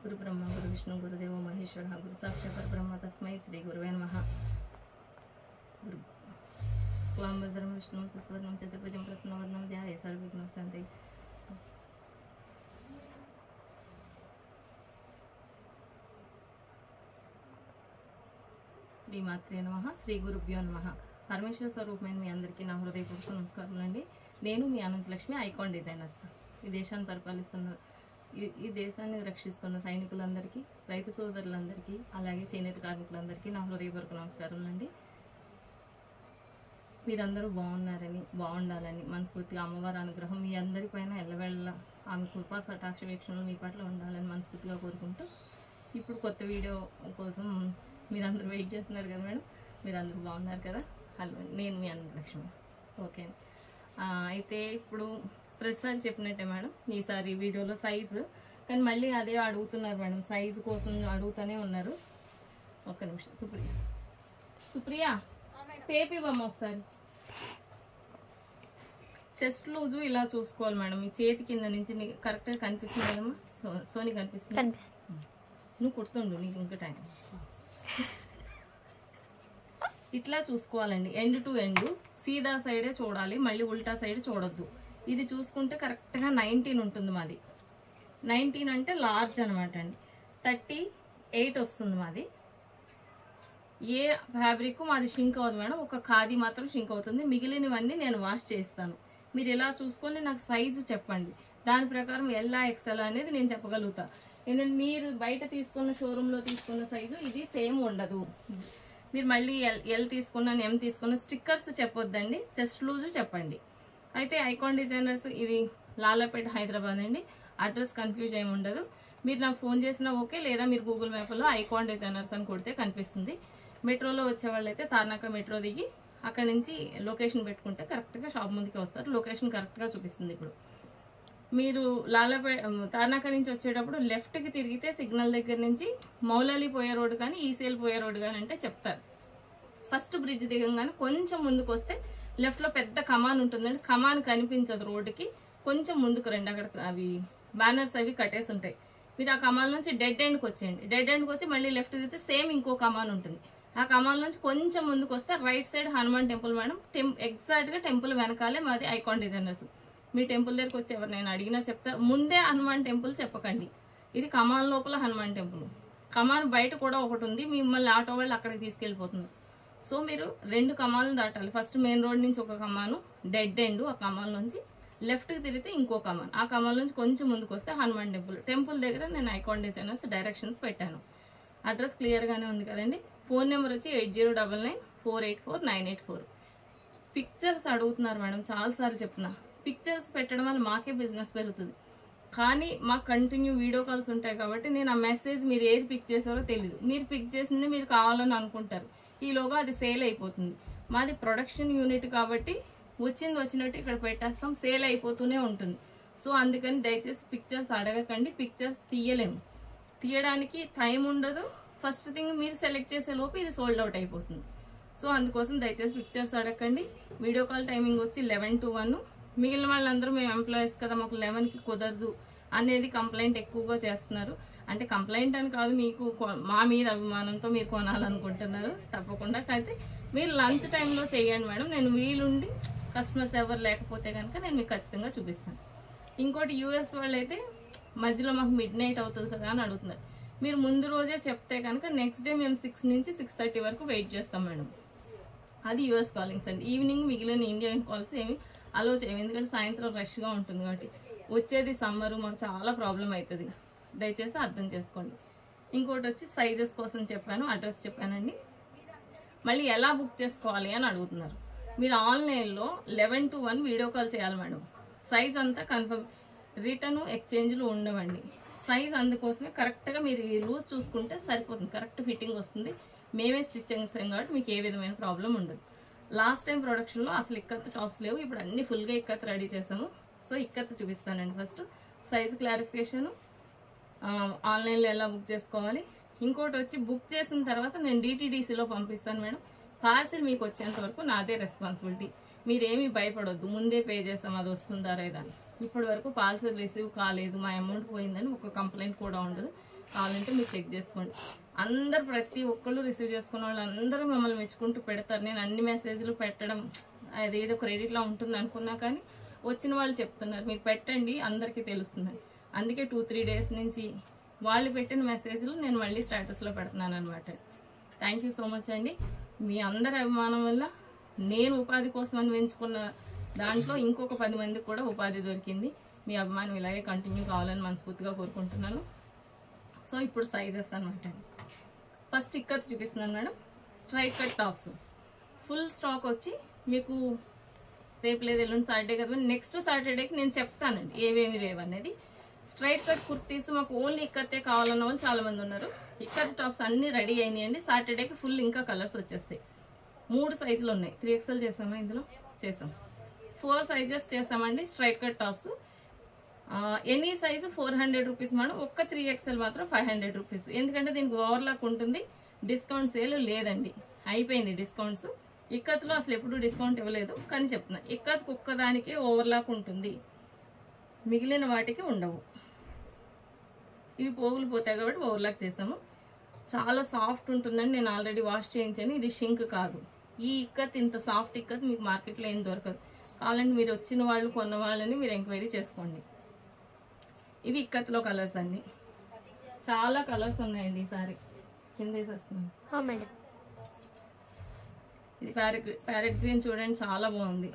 गुरु ब्रह्मा गुरु विष्णु गुरुदेव महेश्वर गुरु साक्षात् परब्रह्म तस्मै श्री गुरुवे नमः। गुरु क्लांबरधरं विष्णुं सस्वर्णं चतुर्भुजं प्रसन्नवदनं ध्याये सर्वविघ्नोपशान्तये। శ్రీమాత్రే నమః శ్రీ గురుభ్యో నమః। పరమేశ్వర స్వరూపమైన మీ అందరికీ నా హృదయపూర్వక నమస్కారాలండి। నేను మీ అనంతలక్ష్మి, ఐకాన్ డిజైనర్స్। ఈ దేశాన్ని పరిపాలిస్తున్న ఈ దేశాన్ని రక్షిస్తున్న సైనికులందరికీ, రైతు సోదరులందరికీ, అలాగే చేనేత కార్మికులందరికీ నా హృదయపూర్వక నమస్కారాలండి। మీరందరూ బాగున్నారని, బాగుండాలని మనస్ఫూర్తిగా అమ్మవారి అనుగ్రహం మీ అందరిపైన ఎల్లవేళ ఆమె కృపా కటాక్ష వీక్షణలు మీ పట్ల ఉండాలని మనస్ఫూర్తిగా కోరుకుంటూ, ఇప్పుడు కొత్త వీడియో కోసం మీరందరూ వెయిట్ చేస్తున్నారు కదా మేడం, మీరందరూ బాగున్నారు కదా? హలో, నేను మీ అనంతలక్ష్మి। ఓకే, అయితే ఇప్పుడు ప్రతిసారి చెప్పినట్టే మేడం, ఈసారి వీడియోలో సైజు కానీ మళ్ళీ అదే అడుగుతున్నారు మేడం, సైజు కోసం అడుగుతూనే ఉన్నారు। ఒక్క నిమిషం, సుప్రియా టేప్ ఇవ్వమ్మా ఒకసారి। చెస్ట్ లూజు ఇలా చూసుకోవాలి మేడం, ఈ చేతి కింద నుంచి కరెక్ట్గా కనిపిస్తుంది కదమ్మా? సోని కనిపిస్తుంది? నువ్వు కుడుతుండు, నీకు ఇంకా టైం। ఇట్లా చూసుకోవాలండి, ఎండ్ టు ఎండ్ సీదా సైడే చూడాలి, మళ్ళీ ఉల్టా సైడ్ చూడొద్దు। ఇది చూసుకుంటే కరెక్ట్గా 19 ఉంటుంది మాది। 19 అంటే లార్జ్ అనమాట అండి। 38 వస్తుంది మాది। ఏ ఫ్యాబ్రిక్ మాది షింక్ అవ్వదు మేడం, ఒక ఖాదీ మాత్రం షింక్ అవుతుంది, మిగిలినవన్నీ నేను వాష్ చేస్తాను। మీరు ఇలా చూసుకొని నాకు సైజు చెప్పండి, దాని ప్రకారం ఎలా ఎక్సెల్ అనేది నేను చెప్పగలుగుతా। ఎందుకంటే మీరు బయట తీసుకున్న షోరూంలో తీసుకున్న సైజు ఇది సేమ్ ఉండదు। మీరు మళ్ళీ ఎల్ తీసుకున్న ఎం తీసుకున్న స్టిక్కర్స్ చెప్పొద్దండి, చెస్ట్ లూజు చెప్పండి। అయితే ఐకాన్ డిజైనర్స్ ఇది లాలాపేట హైదరాబాద్ అండి, అడ్రస్ కన్ఫ్యూజ్ ఏమి ఉండదు। మీరు నాకు ఫోన్ చేసినా ఓకే, లేదా మీరు గూగుల్ మ్యాప్లో ఐకాన్ డిజైనర్స్ అని కొడితే కనిపిస్తుంది। మెట్రోలో వచ్చేవాళ్ళు అయితే తార్నాక మెట్రో దిగి అక్కడ నుంచి లొకేషన్ పెట్టుకుంటే కరెక్ట్గా షాప్ ముందుకి వస్తారు, లొకేషన్ కరెక్ట్గా చూపిస్తుంది। ఇప్పుడు మీరు తార్నాక నుంచి వచ్చేటప్పుడు లెఫ్ట్కి తిరిగితే సిగ్నల్ దగ్గర నుంచి మౌలాలి పోయే రోడ్డు కానీ ఈసేల్ పోయే రోడ్డు కానీ అంటే చెప్తారు। ఫస్ట్ బ్రిడ్జ్ దిగంగానే కొంచెం ముందుకు వస్తే లెఫ్ట్లో పెద్ద కమాన్ ఉంటుందండి, కమాన్ కనిపించదు రోడ్డుకి, కొంచెం ముందుకు రండి, అక్కడ అవి బ్యానర్స్ అవి కట్టేసి ఉంటాయి। మీరు ఆ కమాన్ నుంచి డెడ్ ఎండ్కి వచ్చేయండి, డెడ్ ఎండ్కి వచ్చి మళ్ళీ లెఫ్ట్ దిగితే సేమ్ ఇంకో కమాన్ ఉంటుంది, ఆ కమాన్ నుంచి కొంచెం ముందుకు వస్తే right side Hanuman temple madam, ఎగ్జాక్ట్గా టెంపుల్ వెనకాలే మాది ఐకాన్ డిజైనర్స్। మీ టెంపుల్ దగ్గరకు వచ్చి ఎవరు నేను అడిగినా చెప్తా, ముందే హనుమాన్ టెంపుల్ చెప్పకండి, ఇది కమాన్ లోపల హనుమాన్ టెంపుల్, కమాన్ బయట కూడా ఒకటి ఉంది, మిమ్మల్ని ఆటో వాళ్ళు అక్కడికి తీసుకెళ్ళిపోతున్నారు। సో మీరు 2 కమాలను దాటాలి, ఫస్ట్ మెయిన్ రోడ్ నుంచి ఒక కమాను, డెడ్ ఎండ్ ఆ కమాన్ నుంచి లెఫ్ట్కి తిరిగితే ఇంకో కమాన్, ఆ కమాన్ నుంచి కొంచెం ముందుకు వస్తే హనుమాన్ టెంపుల్, టెంపుల్ దగ్గర నేను ఐకాన్ డిజైనర్స్ డైరెక్షన్స్ పెట్టాను। అడ్రస్ క్లియర్గానే ఉంది కదండి। ఫోన్ నెంబర్ వచ్చి 8099484984। పిక్చర్స్ అడుగుతున్నారు మేడం, చాలాసార్లు చెప్తున్నా, పిక్చర్స్ పెట్టడం వల్ల మాకే బిజినెస్ పెరుగుతుంది, కానీ మాకు కంటిన్యూ వీడియో కాల్స్ ఉంటాయి కాబట్టి నేను ఆ మెసేజ్ మీరు ఏది పిక్ చేసారో తెలియదు, మీరు పిక్ చేసింది మీరు కావాలని అనుకుంటారు, ఈలోగా అది సేల్ అయిపోతుంది। మాది ప్రొడక్షన్ యూనిట్ కాబట్టి వచ్చినట్టు ఇక్కడ పెట్టేస్తాం, సేల్ అయిపోతూనే ఉంటుంది। సో అందుకని దయచేసి పిక్చర్స్ అడగకండి, పిక్చర్స్ తీయడానికి టైం ఉండదు, ఫస్ట్ థింగ్ మీరు సెలెక్ట్ చేసే లోపు ఇది సోల్డ్ అవుట్ అయిపోతుంది। సో అందుకోసం దయచేసి పిక్చర్స్ అడగండి। వీడియో కాల్ టైమింగ్ వచ్చి 11 to 1, మిగిలిన వాళ్ళందరూ మేము ఎంప్లాయీస్ కదా, మాకు 11కి కుదరదు అనేది కంప్లైంట్ ఎక్కువగా చేస్తున్నారు। అంటే కంప్లైంట్ అని కాదు, మీకు మా మీద అభిమానంతో మీరు కొనాలనుకుంటున్నారు, తప్పకుండా అయితే మీరు లంచ్ టైంలో చేయండి మేడం, నేను వీలుండి కస్టమర్స్ ఎవరు లేకపోతే కనుక నేను మీకు ఖచ్చితంగా చూపిస్తాను। ఇంకోటి యూఎస్ వాళ్ళు అయితే మధ్యలో మాకు మిడ్-నైట్ అవుతుంది కదా అని అడుగుతున్నారు, మీరు ముందు రోజే చెప్తే కనుక నెక్స్ట్ డే మేము 6 నుంచి 6:30 వరకు వెయిట్ చేస్తాం మేడం, అది యూఎస్ కాలింగ్స్ అండి। ఈవినింగ్ మిగిలిన ఇండియన్ కాల్స్ ఏమి అలో చేయము, ఎందుకంటే సాయంత్రం రష్గా ఉంటుంది కాబట్టి, వచ్చేది సమ్మరు, మాకు చాలా ప్రాబ్లం అవుతుంది, దయచేసి అర్థం చేసుకోండి। ఇంకోటి వచ్చి సైజెస్ కోసం చెప్పాను, అడ్రస్ చెప్పానండి, మళ్ళీ ఎలా బుక్ చేసుకోవాలి అని అడుగుతున్నారు। మీరు ఆన్లైన్లో 11 to 1 వీడియో కాల్ చేయాలి మేడం, సైజ్ అంతా కన్ఫర్మ్, రిటర్న్ ఎక్స్చేంజ్లు ఉండవండి, సైజ్ అందుకోసమే కరెక్ట్గా మీరు లూజ్ చూసుకుంటే సరిపోతుంది, కరెక్ట్ ఫిట్టింగ్ వస్తుంది, మేమే స్టిచ్చింగ్ చేస్తాం కాబట్టి మీకు ఏ విధమైన ప్రాబ్లం ఉండదు। లాస్ట్ టైం ప్రొడక్షన్లో అసలు ఇక్కత్ టాప్స్ లేవు, ఇప్పుడు అన్ని ఫుల్గా ఇక్కత్ రెడీ చేసాము। సో ఇక్కత్ చూపిస్తానండి, ఫస్ట్ సైజ్ క్లారిఫికేషన్, ఆన్లైన్లో ఎలా బుక్ చేసుకోవాలి, ఇంకోటి వచ్చి బుక్ చేసిన తర్వాత నేను DTDCలో పంపిస్తాను మేడం, పార్సిల్ మీకు వచ్చేంత వరకు నాదే రెస్పాన్సిబిలిటీ, మీరేమీ భయపడొద్దు, ముందే పే చేసాం అది వస్తుందా లేదా, ఇప్పటి వరకు పార్సిల్ రిసీవ్ కాలేదు, మా అమౌంట్ పోయిందని ఒక కంప్లైంట్ కూడా ఉండదు। కావాలంటే మీరు చెక్ చేసుకోండి. అందరు ప్రతి ఒక్కళ్ళు రిసీవ్ చేసుకున్న వాళ్ళు అందరూ మమ్మల్ని మెచ్చుకుంటూ పెడతారు. నేను అన్ని మెసేజ్లు పెట్టడం అదేదో క్రెడిట్లో ఉంటుంది అనుకున్నా, కానీ వచ్చిన వాళ్ళు చెప్తున్నారు మీరు పెట్టండి అందరికీ తెలుస్తుంది. అందుకే 2-3 డేస్ నుంచి వాళ్ళు పెట్టిన మెసేజ్లు నేను మళ్ళీ స్టేటస్లో పెడుతున్నాను అనమాట. థ్యాంక్ యూ సో మచ్ అండి. మీ అందరి అభిమానం వల్ల నేను ఉపాధి కోసం అని పెంచుకున్న దాంట్లో ఇంకొక 10 మందికి కూడా ఉపాధి దొరికింది. మీ అభిమానం ఇలాగే కంటిన్యూ కావాలని మనస్ఫూర్తిగా కోరుకుంటున్నాను. సో ఇప్పుడు సైజెస్ అనమాట. ఫస్ట్ ఇక్కత్ చూపిస్తున్నాను madam. Straight cut tops full stock వచ్చి మీకు రేపు లేదు ఎల్లుండి సాటర్డే కదా, నెక్స్ట్ సాటర్డేకి నేను చెప్తానండి ఏవేమి రేవు అనేది. స్ట్రైట్ కట్ కుర్తీస్ మాకు ఓన్లీ ఇక్కతే కావాలన్న వాళ్ళు చాలా మంది ఉన్నారు. ఇక్కత్ టాప్స్ అన్ని రెడీ అయినాయండి. సాటర్డేకి ఫుల్ ఇంకా కలర్స్ వచ్చేస్తాయి. 3 సైజులు ఉన్నాయి. 3XL చేసామా, ఇందులో చేసాం. 4 సైజెస్ చేస్తామండి straight cut tops. Any size 400 rupees madam. ఒక్క 3XL మాత్రం 500 రూపీస్. ఎందుకంటే దీనికి ఓవర్లాక్ ఉంటుంది. డిస్కౌంట్ సేల్ లేదండి, అయిపోయింది డిస్కౌంట్స్. ఇక్కత్లో అసలు ఎప్పుడు డిస్కౌంట్ ఇవ్వలేదు, కానీ చెప్తున్నా ఇక్కత్కు ఒక్కదానికే ఓవర్లాక్ ఉంటుంది, మిగిలిన వాటికి ఉండవు. ఇవి పోగులు పోతాయి కాబట్టి ఓవర్లాక్ చేస్తాము. చాలా సాఫ్ట్ ఉంటుందండి. నేను ఆల్రెడీ వాష్ చేయించాను. ఇది షింక్ కాదు. ఈ ఇక్కత్ ఇంత సాఫ్ట్ ఇక్కత్ మీకు మార్కెట్లో ఏం దొరకదు. కావాలంటే మీరు వచ్చిన వాళ్ళు కొన్న వాళ్ళని మీరు ఎంక్వైరీ చేసుకోండి. ఇవి ఇక్కత్లో కలర్స్ అన్ని. చాలా కలర్స్ ఉన్నాయండి ఈసారి. కింద వేసేస్తున్నాను. ఇది ప్యారెట్ గ్రీన్ చూడండి, చాలా బాగుంది.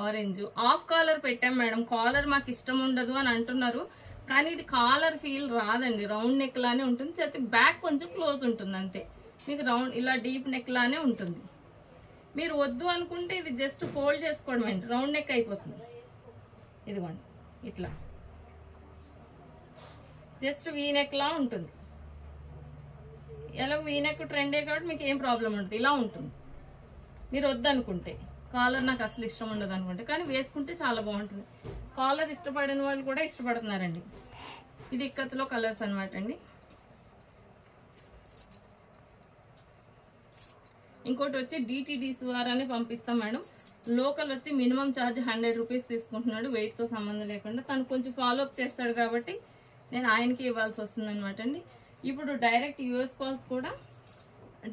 ఆరెంజ్ ఆఫ్ కాలర్ పెట్టాం మేడం. కాలర్ మాకు ఇష్టం ఉండదు అని అంటున్నారు, కానీ ఇది కాలర్ ఫీల్ రాదండి. రౌండ్ నెక్ లానే ఉంటుంది, అయితే బ్యాక్ కొంచెం క్లోజ్ ఉంటుంది అంతే. మీకు రౌండ్ ఇలా డీప్ నెక్ లానే ఉంటుంది. మీరు వద్దు అనుకుంటే ఇది జస్ట్ ఫోల్డ్ చేసుకోవడం అండి, రౌండ్ నెక్ అయిపోతుంది. ఇదిగోండి ఇట్లా జస్ట్ వీ నెక్ లా ఉంటుంది. ఎలా వీ నెక్ ట్రెండే కాబట్టి మీకు ఏం ప్రాబ్లం ఉంటుంది, ఇలా ఉంటుంది. మీరు వద్దు అనుకుంటే, కాలర్ నాకు అసలు ఇష్టం ఉండదు అనుకుంటే, కానీ వేసుకుంటే చాలా బాగుంటుంది. కాలర్ ఇష్టపడిన వాళ్ళు కూడా ఇష్టపడుతున్నారండి. ఇది ఇక్కత్లో కలర్స్ అనమాట అండి. ఇంకోటి వచ్చి DTDC ద్వారానే పంపిస్తాం మేడం. లోకల్ వచ్చి మినిమం ఛార్జ్ 100 రూపీస్ తీసుకుంటున్నాడు, వెయిట్తో సంబంధం లేకుండా. తను కొంచెం ఫాలోఅప్ చేస్తాడు కాబట్టి నేను ఆయనకి ఇవ్వాల్సి వస్తుంది అనమాట అండి. ఇప్పుడు డైరెక్ట్ US కాల్స్ కూడా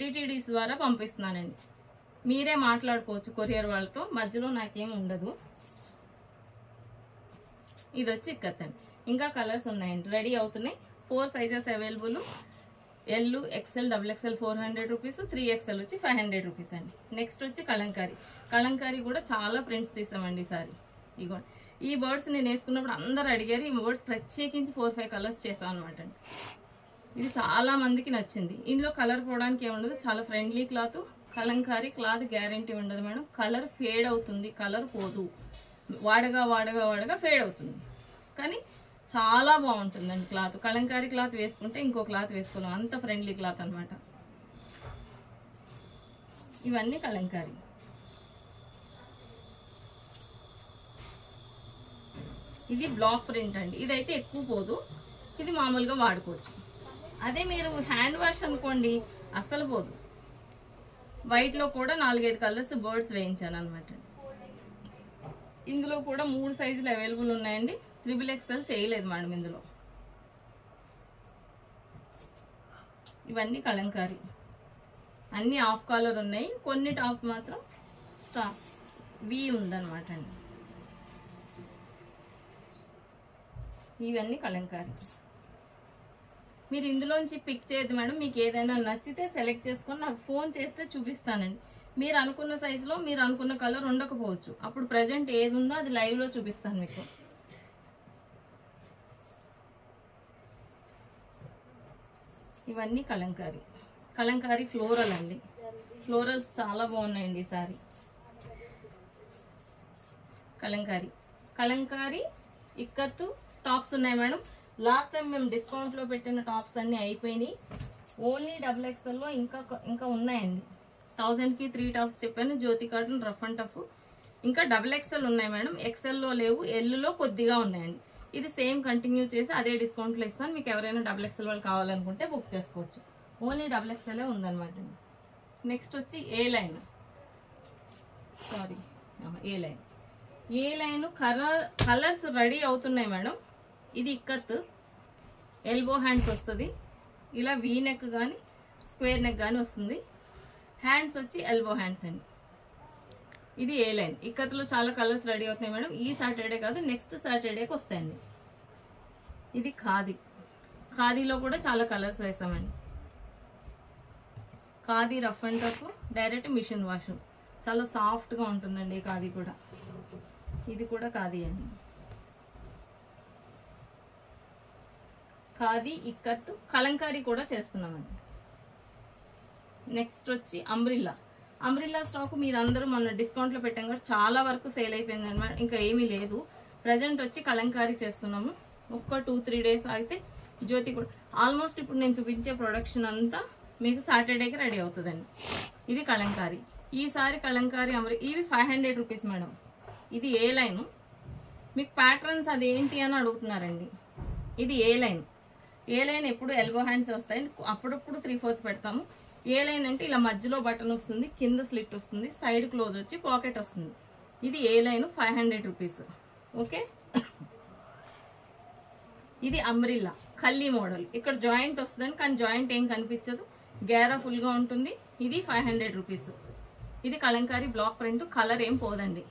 DTDC ద్వారా పంపిస్తున్నానండి. మీరే మాట్లాడుకోవచ్చు కొరియర్ వాళ్ళతో, మధ్యలో నాకేం ఉండదు. ఇది వచ్చి ఇక్కత్ అండి. ఇంకా కలర్స్ ఉన్నాయండి, రెడీ అవుతున్నాయి. 4 sizes available. L, XL, XXL 400 rupees, 3XL వచ్చి 500 రూపీస్ అండి. నెక్స్ట్ వచ్చి కలంకారీ. కలంకారీ కూడా చాలా ప్రింట్స్ తీసామండి ఈసారి. ఇగోండి ఈ బర్డ్స్ నేను వేసుకున్నప్పుడు అందరు అడిగారు. ఈ బర్డ్స్ ప్రత్యేకించి 4-5 కలర్స్ చేసాం అనమాట అండి. ఇది చాలా మందికి నచ్చింది. ఇందులో కలర్ పోవడానికి ఏముండదు, చాలా friendly cloth. Kalamkari cloth guarantee ఉండదు మేడం. కలర్ ఫేడ్ అవుతుంది, కలర్ పోదు. వాడగా వాడగా వాడగా ఫేడ్ అవుతుంది, కానీ చాలా బాగుంటుందండి క్లాత్. కలంకారీ క్లాత్ వేసుకుంటే ఇంకో క్లాత్ వేసుకోలేం, అంత ఫ్రెండ్లీ క్లాత్ అనమాట. ఇవన్నీ కలంకారీ. ఇది బ్లాక్ ప్రింట్ అండి. ఇదైతే ఎక్కువ పోదు, ఇది మామూలుగా వాడుకోవచ్చు. అదే మీరు హ్యాండ్ వాష్ అనుకోండి అస్సలు పోదు. వైట్లో కూడా 4-5 కలర్స్ బర్డ్స్ వేయించాను అనమాట. ఇందులో కూడా 3 సైజులు అవైలబుల్ ఉన్నాయండి. XXL చేయలేదు మేడం ఇందులో. ఇవన్నీ కలంకారీ, అన్ని ఆఫ్ కాలర్ ఉన్నాయి. కొన్ని టాప్స్ మాత్రం స్టాఫ్ వి ఉందన్నమాట అండి. ఇవన్నీ కలంకారీ. మీరు ఇందులోంచి పిక్ చేయదు మేడం. మీకు ఏదైనా నచ్చితే సెలెక్ట్ చేసుకొని నాకు ఫోన్ చేస్తే చూపిస్తానండి. మీరు అనుకున్న సైజులో మీరు అనుకున్న కలర్ ఉండకపోవచ్చు, అప్పుడు ప్రజెంట్ ఏది ఉందో అది లైవ్లో చూపిస్తాను మీకు. ఇవన్నీ కలంకారీ. కలంకారీ ఫ్లోరల్ అండి. ఫ్లోరల్స్ చాలా బాగున్నాయండి ఈసారి. కలంకారీ కలంకారీ ఇక్కత్తు టాప్స్ ఉన్నాయి మేడం. లాస్ట్ టైం మేము డిస్కౌంట్లో పెట్టిన టాప్స్ అన్నీ అయిపోయినాయి. ఓన్లీ XXLలో ఇంకా ఉన్నాయండి. 1000కి 3 టాప్స్ చెప్పాను. జ్యోతి కాటన్, రఫ్ అండ్ టఫ్. ఇంకా XXL ఉన్నాయి మేడం. XLలో లేవు, Lలో కొద్దిగా ఉన్నాయండి. ఇది సేమ్ కంటిన్యూ చేసి అదే డిస్కౌంట్లో ఇస్తాను. మీకు ఎవరైనా XXL వాళ్ళు కావాలనుకుంటే బుక్ చేసుకోవచ్చు. ఓన్లీ XXLే ఉందన్నమాట. నెక్స్ట్ వచ్చి ఏ లైన్ కలర్స్ రెడీ అవుతున్నాయి మేడం. ఇది ఇక్కత్, ఎల్బో హ్యాండ్స్ వస్తుంది. ఇలా వీ నెక్ కానీ స్క్వేర్ నెక్ కానీ వస్తుంది. హ్యాండ్స్ వచ్చి ఎల్బో హ్యాండ్స్ అండి. ఇది ఏ లైన్. ఇక్కత్లో చాలా కలర్స్ రెడీ అవుతున్నాయి మేడం. ఈ సాటర్డే కాదు, నెక్స్ట్ సాటర్డేకి వస్తాయండి. ఇది ఖాదీ. ఖాదీలో కూడా చాలా కలర్స్ వేసామండి. Khadi rough and tough, direct machine wash, చాలా సాఫ్ట్గా ఉంటుందండి ఖాదీ కూడా. ఇది కూడా ఖాదీ అండి. ఖాదీ ఇక్కత్ కలంకారీ కూడా చేస్తున్నామండి. నెక్స్ట్ వచ్చి అంబ్రిల్లా. అంబ్రిల్లా స్టాక్ మీరందరూ మొన్న డిస్కౌంట్లో పెట్టాం కూడా చాలా వరకు సేల్ అయిపోయింది అనమాట. ఇంకా ఏమీ లేదు. ప్రజెంట్ వచ్చి కలంకారీ చేస్తున్నాము. ఒక్క 2-3 డేస్ అయితే జ్యోతి కూడా ఆల్మోస్ట్ ఇప్పుడు నేను చూపించే ప్రొడక్షన్ అంతా మీకు సాటర్డేకి రెడీ అవుతుందండి. ఇది కలంకారీ. ఈసారి కలంకారీ ఇవి 500 రూపీస్ మేడం. ఇది ఏ లైను. మీకు ప్యాటర్న్స్ అదేంటి అని అడుగుతున్నారండి. ఇది ఏ లైన్. ఏ లైన్ ఎప్పుడు ఎల్బో హ్యాండ్స్ వస్తాయి, అప్పుడప్పుడు 3/4 పెడతాము. ఏ లైన్ అంటే ఇలా మధ్యలో బటన్ వస్తుంది, కింద స్లిట్ వస్తుంది, సైడ్ క్లోజ్ వచ్చి పాకెట్ వస్తుంది. ఇది ఏ లైన్ 500 రూపీస్. ఓకే. ఇది అంబ్రిల్లా కల్లీ మోడల్. ఇక్కడ జాయింట్ వస్తుందని, కానీ జాయింట్ ఏం కనిపించదు, గేరా ఫుల్గా ఉంటుంది. ఇది 500 రూపీస్. ఇది కలంకారీ బ్లాక్ ప్రింట్. కలర్ ఏం పోదండి,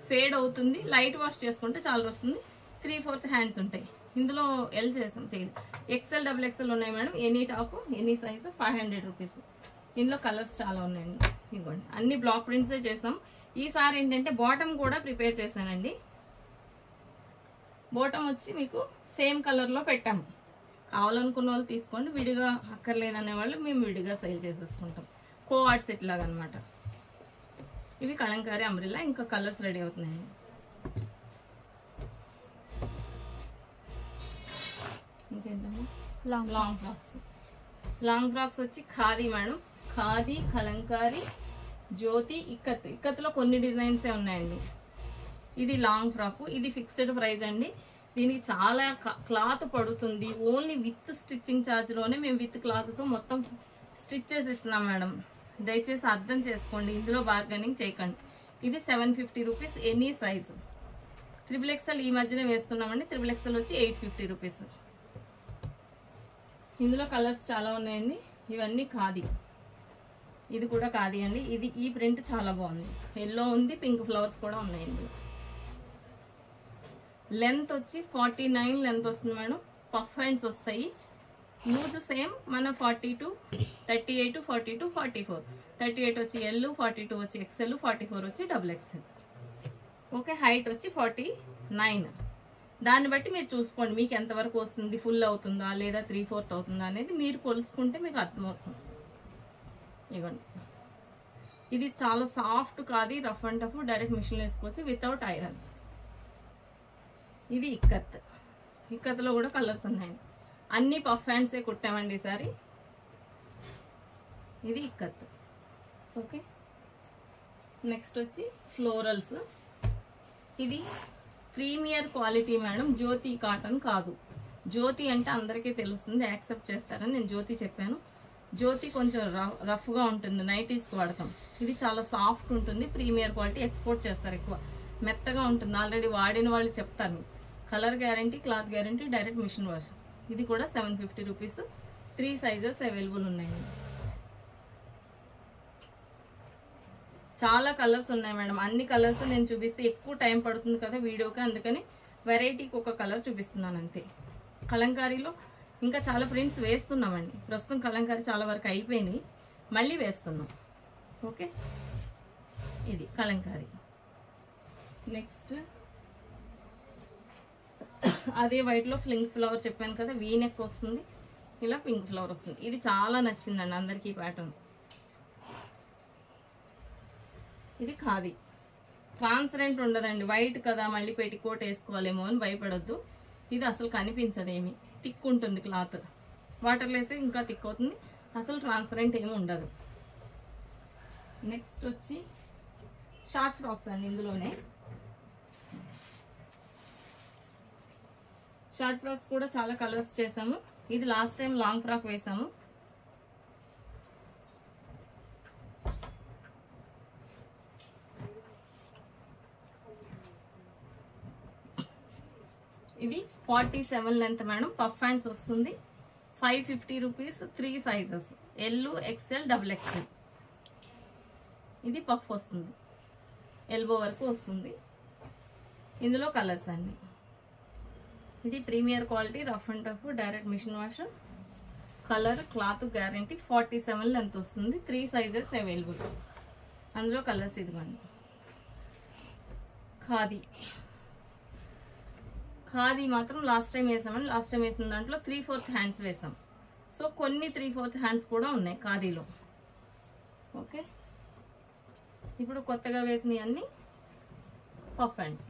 ఫేడ్ అవుతుంది. లైట్ వాష్ చేసుకుంటే చాలా వస్తుంది. 3/4 హ్యాండ్స్ ఉంటాయి. ఇందులో ఎల్ చేస్తాం, చేయలేదు. XL, XXL ఉన్నాయి madam. Any top any size 500 rupees. ఇందులో కలర్స్ చాలా ఉన్నాయండి. ఇదిగోండి, అన్ని బ్లాక్ ప్రింట్సే చేస్తాం. ఈసారి ఏంటంటే బాటమ్ కూడా ప్రిపేర్ చేశానండి. బాటమ్ వచ్చి మీకు సేమ్ కలర్లో పెట్టాము. కావాలనుకున్న వాళ్ళు తీసుకోండి, విడిగా అక్కర్లేదనే వాళ్ళు మేము విడిగా సేల్ చేసేసుకుంటాం. కోఆర్డ్ సెట్ లాగా అనమాట. ఇవి కలంకారీ అంబ్రిల్లా. ఇంకా కలర్స్ రెడీ అవుతున్నాయండి. ఇంకేంటమ్మా, లాంగ్ ఫ్రాక్స్. లాంగ్ ఫ్రాక్స్ వచ్చి ఖాదీ మేడం. ఖాదీ, కలంకారీ, జ్యోతి, ఇక్కత్. ఇక్కత్లో కొన్ని డిజైన్సే ఉన్నాయండి. ఇది లాంగ్ ఫ్రాక్. ఇది ఫిక్స్డ్ ప్రైస్ అండి. దీనికి చాలా క్లాత్ పడుతుంది. ఓన్లీ విత్ స్టిచ్చింగ్ ఛార్జ్లోనే మేము విత్ క్లాత్తో మొత్తం స్టిచ్ చేసి ఇస్తున్నాం మేడం. దయచేసి అర్థం చేసుకోండి, ఇందులో బార్గెనింగ్ చేయకండి. ఇది 750 రూపీస్ ఎనీ సైజు. XXL ఈ మధ్యనే వేస్తున్నామండి. XXL వచ్చి 850 రూపీస్. ఇందులో కలర్స్ చాలా ఉన్నాయండి. ఇవన్నీ ఖాదీ. ఇది కూడా ఖాదీ అండి. ఈ ప్రింట్ చాలా బాగుంది. ఎల్లో ఉంది, పింక్ ఫ్లవర్స్ కూడా ఉన్నాయండి. లెంత్ వచ్చి 49 లెంత్ వస్తుంది మేడం. పఫ్ హ్యాండ్స్ వస్తాయి. లూజ్ సేమ్ మన 42, 38, 42, 44. 38 వచ్చి L, 42 వచ్చి XL, 44 వచ్చి XXL. ఓకే. హైట్ వచ్చి 49. దాన్ని బట్టి మీరు చూసుకోండి, మీకు ఎంతవరకు వస్తుంది, ఫుల్ అవుతుందా లేదా 3/4 అవుతుందా అనేది మీరు కొలుసుకుంటే మీకు అర్థమవుతుంది. ఇవ్వండి, ఇది చాలా సాఫ్ట్ కాదు, rough and tough, direct machine వేసుకోవచ్చు వితౌట్ ఐరన్. ఇది ఇక్కత్. ఇక్కత్లో కూడా కలర్స్ ఉన్నాయి. అన్ని పఫ్ హ్యాండ్సే కుట్టామండి ఈసారి. ఇది ఇక్కత్. ఓకే. నెక్స్ట్ వచ్చి ఫ్లోరల్స్. ఇది ప్రీమియర్ క్వాలిటీ మేడం. జ్యోతి కాటన్ కాదు. జ్యోతి అంటే అందరికీ తెలుస్తుంది, యాక్సెప్ట్ చేస్తారని నేను జ్యోతి చెప్పాను. జ్యోతి కొంచెం రఫ్గా ఉంటుంది, నైటీస్కి వాడతాం. ఇది చాలా సాఫ్ట్ ఉంటుంది, ప్రీమియర్ క్వాలిటీ, ఎక్స్పోర్ట్ చేస్తారు ఎక్కువ. మెత్తగా ఉంటుంది, ఆల్రెడీ వాడిన వాళ్ళు చెప్తారు. Colour guarantee, cloth guarantee, direct machine wash. ఇది కూడా 750 రూపీస్. 3 సైజెస్ అవైలబుల్ ఉన్నాయండి. చాలా కలర్స్ ఉన్నాయి మేడం. అన్ని కలర్స్ నేను చూపిస్తే ఎక్కువ టైం పడుతుంది కదా వీడియోకి, అందుకని వెరైటీకి ఒక కలర్ చూపిస్తున్నాను అంతే. కలంకారీలో ఇంకా చాలా ప్రింట్స్ వేస్తున్నామండి. ప్రస్తుతం కలంకారీ చాలా వరకు అయిపోయినాయి, మళ్ళీ వేస్తున్నాం. ఓకే. ఇది కలంకారీ. నెక్స్ట్ అదే వైట్లో పింక్ ఫ్లవర్ చెప్పాను కదా, వీ నెక్ వస్తుంది, ఇలా పింక్ ఫ్లవర్ వస్తుంది. ఇది చాలా నచ్చిందండి అందరికీ ప్యాటర్న్. ఇది ఖాదీ. ట్రాన్స్పరెంట్ ఉండదండి, వైట్ కదా మళ్ళీ పెట్టికోట్ వేసుకోవాలేమో అని భయపడొద్దు. ఇది అసలు కనిపించదు, ఏమి థిక్ ఉంటుంది క్లాత్. వాటర్లో వేస్తే ఇంకా థిక్ అవుతుంది, అసలు ట్రాన్స్పరెంట్ ఏమి ఉండదు. నెక్స్ట్ వచ్చి షార్ట్ ఫ్రాక్స్ అండి. ఇందులోనే షార్ట్ ఫ్రాక్స్ కూడా చాలా కలర్స్ చేసాము. ఇది లాస్ట్ టైం లాంగ్ ఫ్రాక్ వేసాము. ఇది 47 లెంత్ మేడం, పఫ్ హ్యాండ్స్ వస్తుంది. 550 rupees, 3 sizes, L, XL, double XL. ఇది పఫ్ వస్తుంది, ఎల్బో వరకు వస్తుంది. ఇందులో కలర్స్ అన్ని. ఇది premier quality, rough and tough, direct machine wash. Colour, cloth guarantee. 47 length వస్తుంది, 3 సైజెస్ అవైలబుల్. అందులో కలర్స్ ఇదిగోండి. ఖాదీ, ఖాదీ మాత్రం లాస్ట్ టైం వేసామండి. లాస్ట్ టైం వేసిన దాంట్లో 3/4 హ్యాండ్స్ వేసాం. సో కొన్ని 3/4 హ్యాండ్స్ కూడా ఉన్నాయి ఖాదీలో. ఓకే, ఇప్పుడు కొత్తగా వేసినవి అన్ని పఫ్ హ్యాండ్స్.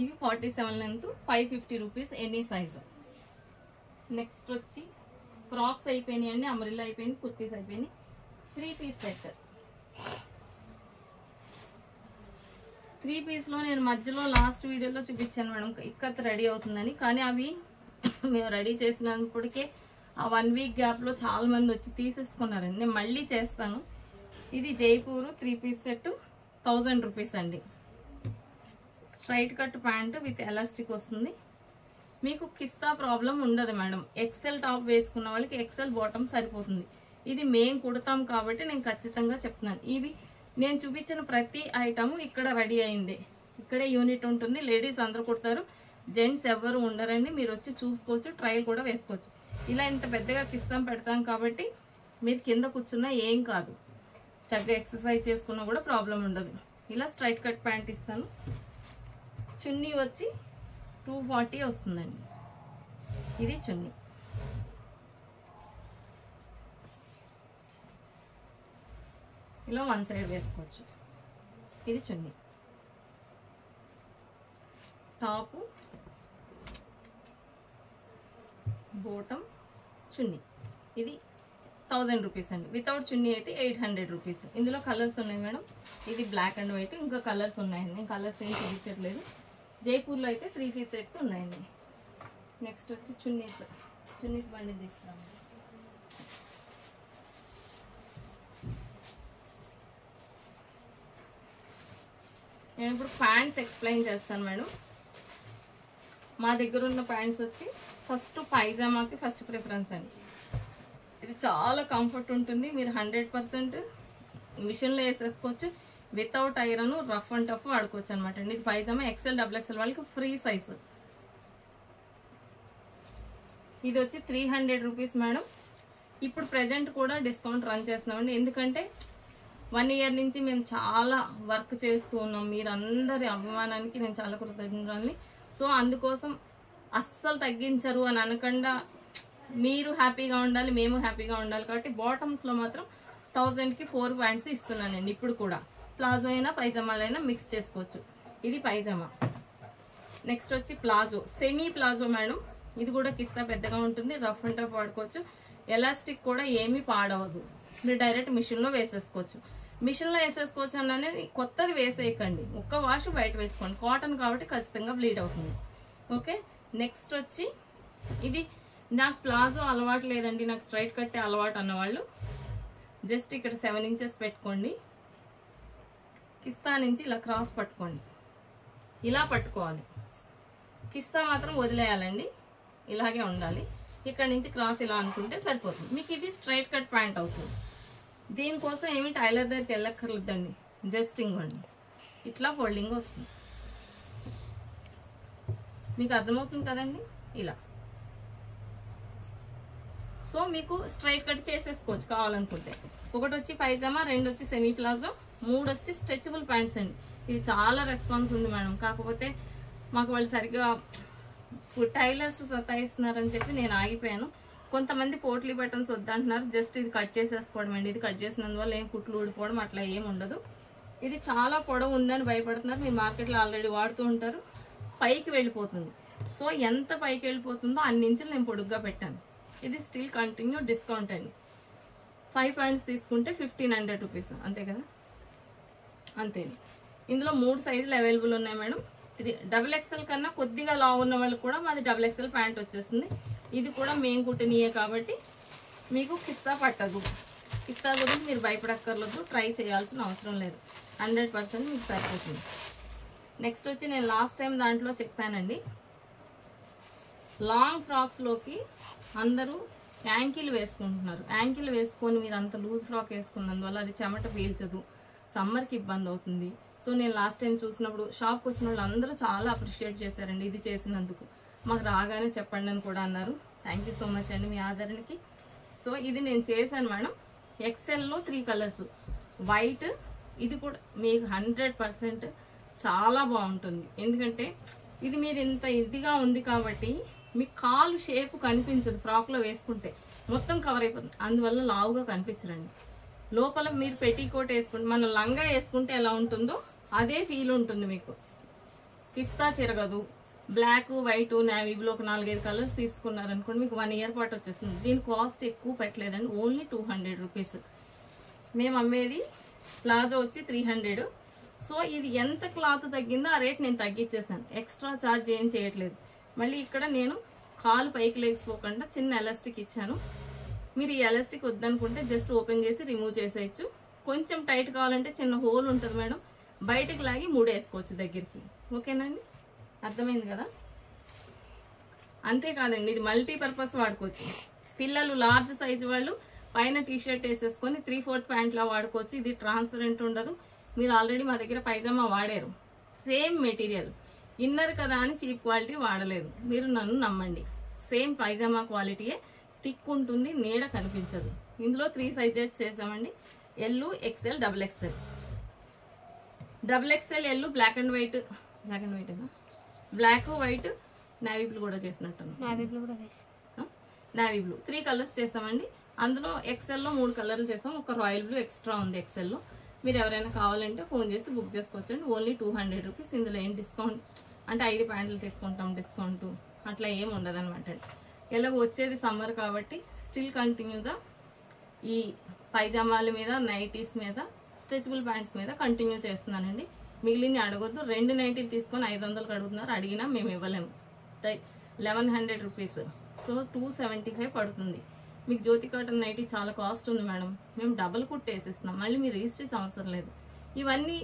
ఇవి 47 length, 550 rupees, any size. Next వచ్చి ఫ్రాక్స్ అయిపోయినాయి అండి, అంబ్రెల్లా అయిపోయింది, కుర్తీస్ అయిపోయినాయి. 3 పీస్ సెట్. 3 పీస్లో నేను మధ్యలో లాస్ట్ వీడియోలో చూపించాను మేడం ఇక్కత్ రెడీ అవుతుందని. కానీ అవి మేము రెడీ చేసినప్పటికే ఆ 1 వీక్ గ్యాప్లో చాలా మంది వచ్చి తీసేసుకున్నారండి. నేను మళ్ళీ చేస్తాను. ఇది జైపూర్ 3 పీస్ సెట్, 1000 రూపీస్ అండి. Straight cut pant with elastic వస్తుంది. మీకు కిస్తా ప్రాబ్లం ఉండదు మేడం. ఎక్సెల్ టాప్ వేసుకున్న వాళ్ళకి ఎక్సెల్ బాటమ్ సరిపోతుంది. ఇది మేము కుడతాం కాబట్టి నేను ఖచ్చితంగా చెప్తున్నాను. ఇవి నేను చూపించిన ప్రతి ఐటమ్ ఇక్కడ రెడీ అయింది. ఇక్కడే యూనిట్ ఉంటుంది. లేడీస్ అందరూ కుడతారు, జెంట్స్ ఎవరు ఉండరండి. మీరు వచ్చి చూసుకోవచ్చు, ట్రయల్ కూడా వేసుకోవచ్చు. ఇలా ఇంత పెద్దగా కిస్తాం పెడతాం కాబట్టి మీరు కింద కూర్చున్నా ఏం కాదు, చక్కగా ఎక్సర్సైజ్ చేసుకున్నా కూడా ప్రాబ్లం ఉండదు. ఇలా స్ట్రైట్ కట్ ప్యాంట్ ఇస్తాను. చున్నీ వచ్చి 240 వస్తుందండి. ఇది చున్నీ. ఇలా 1 సైడ్ వేసుకోవచ్చు. ఇది చున్నీ. టాపు, బోటం, చున్నీ. ఇది 1000 రూపీస్ అండి. వితౌట్ చున్నీ అయితే 800 రూపీస్. ఇందులో కలర్స్ ఉన్నాయి మేడం. ఇది బ్లాక్ అండ్ వైట్, ఇంకా కలర్స్ ఉన్నాయండి. నేను కలర్స్ ఏం చూపించట్లేదు. జైపూర్లో అయితే 3 పీస్ సెట్స్ ఉన్నాయండి. నెక్స్ట్ వచ్చి చున్నీస్. చున్నీస్ బండి తీసుకురాము. నేను ఇప్పుడు ప్యాంట్స్ ఎక్స్ప్లెయిన్ చేస్తాను మేడం. మా దగ్గర ఉన్న ప్యాంట్స్ వచ్చి ఫస్ట్ పైజామాకి ఫస్ట్ ప్రిఫరెన్స్ అండి. ఇది చాలా కంఫర్ట్ ఉంటుంది. మీరు 100% మిషన్లో వేసేసుకోవచ్చు. Without iron, rough and tough వాడుకోవచ్చు అనమాట అండి. ఇది పైజామా ఎక్సెల్, డబుల్ ఎక్సెల్ వాళ్ళకి ఫ్రీ సైజ్. ఇది వచ్చి 300 రూపీస్ మేడం. ఇప్పుడు ప్రెజెంట్ కూడా డిస్కౌంట్ రన్ చేస్తున్నామండి. ఎందుకంటే 1 ఇయర్ నుంచి మేము చాలా వర్క్ చేస్తూ ఉన్నాం. మీరందరి అభిమానానికి నేను చాలా కృతజ్ఞతని. సో అందుకోసం అస్సలు తగ్గించరు అని అనకుండా మీరు హ్యాపీగా ఉండాలి, మేము హ్యాపీగా ఉండాలి కాబట్టి బాటమ్స్లో మాత్రం 1000కి 4 ప్యాంట్స్ ఇస్తున్నానండి. ఇప్పుడు కూడా ప్లాజో అయినా పైజామాలైనా మిక్స్ చేసుకోవచ్చు. ఇది పైజామా. నెక్స్ట్ వచ్చి ప్లాజో, సెమీ ప్లాజో మేడం. ఇది కూడా కిస్తా పెద్దగా ఉంటుంది, రఫ్ అండ్ టఫ్ వాడుకోవచ్చు. ఎలాస్టిక్ కూడా ఏమీ పాడవదు. మీరు డైరెక్ట్ మిషన్లో వేసేసుకోవచ్చు. మిషన్లో వేసేసుకోవచ్చు అన్ననే కొత్తది వేసేయకండి. ఒక్క వాష్ బయట వేసుకోండి. కాటన్ కాబట్టి ఖచ్చితంగా బ్లీడ్ అవుతుంది. ఓకే, నెక్స్ట్ వచ్చి ఇది నాకు ప్లాజో అలవాటు లేదండి, నాకు స్ట్రైట్ కట్టే అలవాటు అన్నవాళ్ళు జస్ట్ ఇక్కడ 7 ఇంచెస్ పెట్టుకోండి. కిస్తా నుంచి ఇలా క్రాస్ పట్టుకోండి. ఇలా పట్టుకోవాలి. కిస్తా మాత్రం వదిలేయాలండి, ఇలాగే ఉండాలి. ఇక్కడ నుంచి క్రాస్ ఇలా అనుకుంటే సరిపోతుంది. మీకు ఇది స్ట్రైట్ కట్ ప్యాంట్ అవుతుంది. దీనికోసం ఏమి టైలర్ దగ్గరికి వెళ్ళక్కర్లేదండి. జస్ట్ ఇంకోండి ఇట్లా ఫోల్డింగ్ వస్తుంది. మీకు అర్థమవుతుంది కదండి. ఇలా సో మీకు స్ట్రైట్ కట్ చేసేసుకోవచ్చు కావాలనుకుంటే. ఒకటి వచ్చి పైజామా, 2 వచ్చి సెమీ ప్లాజో, 3 వచ్చి స్ట్రెచబుల్ ప్యాంట్స్ అండి. ఇది చాలా రెస్పాన్స్ ఉంది మేడం. కాకపోతే మాకు వాళ్ళు సరిగ్గా టైలర్స్ సతాయిస్తున్నారని చెప్పి నేను ఆగిపోయాను. కొంతమంది పోట్లీ బటన్స్ వద్దంటున్నారు. జస్ట్ ఇది కట్ చేసేసుకోవడం అండి. ఇది కట్ చేసినందువల్ల ఏం కుట్లు ఊడిపోవడం అట్లా ఏం ఉండదు. ఇది చాలా పొడవు ఉందని భయపడుతున్నారు. మీరు మార్కెట్లో ఆల్రెడీ వాడుతూ ఉంటారు. పైకి వెళ్ళిపోతుంది. సో ఎంత పైకి వెళ్ళిపోతుందో అన్ని ఇంచులు నేను పొడుగ్గా పెట్టాను. ఇది స్టిల్ కంటిన్యూ డిస్కౌంట్ అండి. 5 ప్యాంట్స్ తీసుకుంటే 1500 రూపీస్, అంతే కదా. అంతే. ఇందులో 3 సైజులు అవైలబుల్ ఉన్నాయి మేడం. డబుల్ ఎక్స్ఎల్ కన్నా కొద్దిగా లావు ఉన్న వాళ్ళు కూడా మాది డబుల్ ఎక్స్ఎల్ ప్యాంట్ వచ్చేస్తుంది. ఇది కూడా మేము కుట్టినయే కాబట్టి మీకు కిస్తా పట్టదు. పిస్తా గురించి మీరు భయపడక్కర్లేదు, ట్రై చేయాల్సిన అవసరం లేదు, 100% మీకు సరిపోతుంది. నెక్స్ట్ వచ్చి నేను లాస్ట్ టైం దాంట్లో చెప్పానండి, లాంగ్ ఫ్రాక్స్లోకి అందరూ యాంకిల్ వేసుకుంటున్నారు. యాంకిల్ వేసుకొని మీరు అంత లూజ్ ఫ్రాక్ వేసుకున్నందువల్ల అది చెమట పీల్చదు, సమ్మర్కి ఇబ్బంది అవుతుంది. సో నేను లాస్ట్ టైం చూసినప్పుడు షాప్కి వచ్చిన వాళ్ళు అందరూ చాలా అప్రిషియేట్ చేశారండి ఇది చేసినందుకు. మాకు రాగానే చెప్పండి అని కూడా అన్నారు. థ్యాంక్ యూ సో మచ్ అండి మీ ఆదరణకి. సో ఇది నేను చేశాను మేడం. ఎక్సెల్లో 3 కలర్స్, వైట్, ఇది కూడా మీకు 100% చాలా బాగుంటుంది. ఎందుకంటే ఇది మీరు ఇంత ఇదిగా ఉంది కాబట్టి మీ కాలు షేప్ కనిపించదు, ఫ్రాక్లో వేసుకుంటే మొత్తం కవర్ అయిపోతుంది, అందువల్ల లావుగా కనిపించరండి. లోపల మీరు పెట్టికోట్ వేసుకుంటే మన లంగా వేసుకుంటే ఎలా ఉంటుందో అదే ఫీల్ ఉంటుంది మీకు. పిస్తా చిరగదు. బ్లాక్, వైట్, నేవీ బ్లూ ఒక 4-5 కలర్స్ తీసుకున్నారనుకోండి మీకు 1 ఇయర్ పాటు వచ్చేస్తుంది. దీని కాస్ట్ ఎక్కువ పెట్టలేదండి, ఓన్లీ 200 రూపీస్. మేము అమ్మేది ప్లాజో వచ్చి 300. సో ఇది ఎంత క్లాత్ తగ్గిందో ఆ రేట్ నేను తగ్గించేసాను, ఎక్స్ట్రా ఛార్జ్ ఏం చేయట్లేదు. మళ్ళీ ఇక్కడ నేను కాలు పైకి లేకపోకుండా చిన్న ఎలాస్టిక్ ఇచ్చాను. మీరు ఈ ఎలాస్టిక్ వద్దనుకుంటే జస్ట్ ఓపెన్ చేసి రిమూవ్ చేసేయచ్చు. కొంచెం టైట్ కావాలంటే చిన్న హోల్ ఉంటుంది మేడం, బయటకు లాగి ముడేసుకోవచ్చు దగ్గరికి. ఓకేనండి, అర్థమైంది కదా? అంతేకాదండి, ఇది మల్టీపర్పస్ వాడుకోవచ్చు. పిల్లలు లార్జ్ సైజు వాళ్ళు పైన టీషర్ట్ వేసేసుకొని 3/4 ప్యాంట్లా వాడుకోవచ్చు. ఇది ట్రాన్స్పరెంట్ ఉండదు. మీరు ఆల్రెడీ మా దగ్గర పైజామా వాడారు, సేమ్ మెటీరియల్. ఇన్నర్ కదా అని చీప్ క్వాలిటీ వాడలేదు, మీరు నన్ను నమ్మండి. సేమ్ పైజామా క్వాలిటీయే, థిక్ ఉంటుంది, నీడ కనిపించదు. ఇందులో 3 సైజెస్ చేసామండి, L, XL, XXL. XXL L black and white, black, white, navy blue కూడా చేసినట్టు, నేవీ బ్లూ 3 కలర్స్ చేసామండి. అందులో ఎక్స్ఎల్లో 3 కలర్లు చేసాం, ఒక రాయల్ బ్లూ ఎక్స్ట్రా ఉంది ఎక్స్ఎల్లో. మీరు ఎవరైనా కావాలంటే ఫోన్ చేసి బుక్ చేసుకోవచ్చండి, ఓన్లీ 200 రూపీస్. ఇందులో ఏం డిస్కౌంట్ అంటే 5 ప్యాంట్లు తీసుకుంటాం డిస్కౌంట్ అట్లా ఏం ఉండదు అనమాట. ఎలాగ వచ్చేది సమ్మర్ కాబట్టి స్టిల్ కంటిన్యూగా ఈ పైజామాల మీద, నైటీస్ మీద, స్ట్రెచబుల్ ప్యాంట్స్ మీద కంటిన్యూ చేస్తున్నానండి. మిగిలిన అడగొద్దు. 2 నైటీలు తీసుకొని 500కి అడుగుతున్నారు, అడిగినా మేము ఇవ్వలేము. 1100 రూపీస్, సో 275 పడుతుంది. మీకు జ్యోతి కాటన్ నైటీ చాలా కాస్ట్ ఉంది మేడం, మేము డబుల్ కుట్ వేసేస్తున్నాం, మళ్ళీ మీరు రిజిస్ట్రీస్ అవసరం లేదు. ఇవన్నీ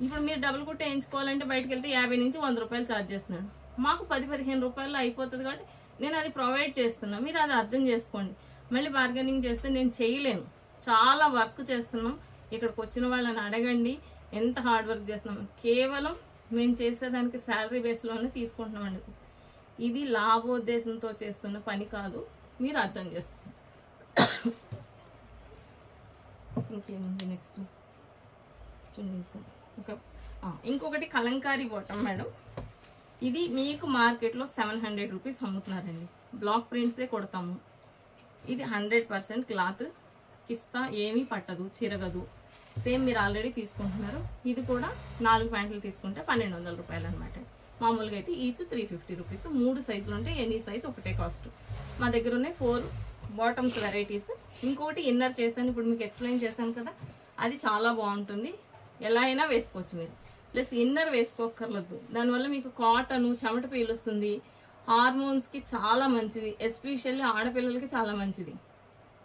ఇప్పుడు మీరు డబుల్ కుట్ వేయించుకోవాలంటే బయటకు వెళ్తే 50 నుంచి 100 రూపాయలు ఛార్జ్ చేస్తున్నాడు. మాకు 10-15 రూపాయలు అయిపోతుంది కాబట్టి నేను అది ప్రొవైడ్ చేస్తున్నా, మీరు అది అర్థం చేసుకోండి. మళ్ళీ బార్గెనింగ్ చేస్తే నేను చేయలేను, చాలా వర్క్ చేస్తున్నాం. ఇక్కడికి వచ్చిన వాళ్ళని అడగండి ఎంత హార్డ్ వర్క్ చేస్తున్నాం. కేవలం మేము చేసేదానికి శాలరీ బేస్లోనే తీసుకుంటున్నామండి. ఇది లాభోద్దేశంతో చేస్తున్న పని కాదు, మీరు అర్థం చేసుకోండి. ఇంకేముంది నెక్స్ట్ చున్నీస్. ఇంకొకటి కలంకారీ బాటమ్ మేడం. ఇది మీకు మార్కెట్లో 700 రూపీస్ అమ్ముతున్నారండి. బ్లాక్ ప్రింట్సే కొడతాము. ఇది 100% క్లాత్, కిస్తా ఏమీ పట్టదు, చిరగదు. సేమ్ మీరు ఆల్రెడీ తీసుకుంటున్నారు. ఇది కూడా 4 ప్యాంట్లు తీసుకుంటే 1200 రూపాయలు అనమాట. మామూలుగా అయితే ఈచ్ 350 రూపీస్. 3 సైజులు ఉంటాయి, ఎనీ సైజ్ ఒకటే కాస్ట్. మా దగ్గర ఉన్నాయి 4 బాటమ్స్ వెరైటీస్. ఇంకోటి ఇన్నర్ చేశాను, ఇప్పుడు మీకు ఎక్స్ప్లెయిన్ చేశాను కదా, అది చాలా బాగుంటుంది, ఎలా అయినా వేసుకోవచ్చు మీరు. ప్లస్ ఇన్నర్ వేసుకోక్కర్లేదు, దానివల్ల మీకు కాటన్ చెమట పీలుస్తుంది, హార్మోన్స్కి చాలా మంచిది, ఎస్పెషల్లీ ఆడపిల్లలకి చాలా మంచిది.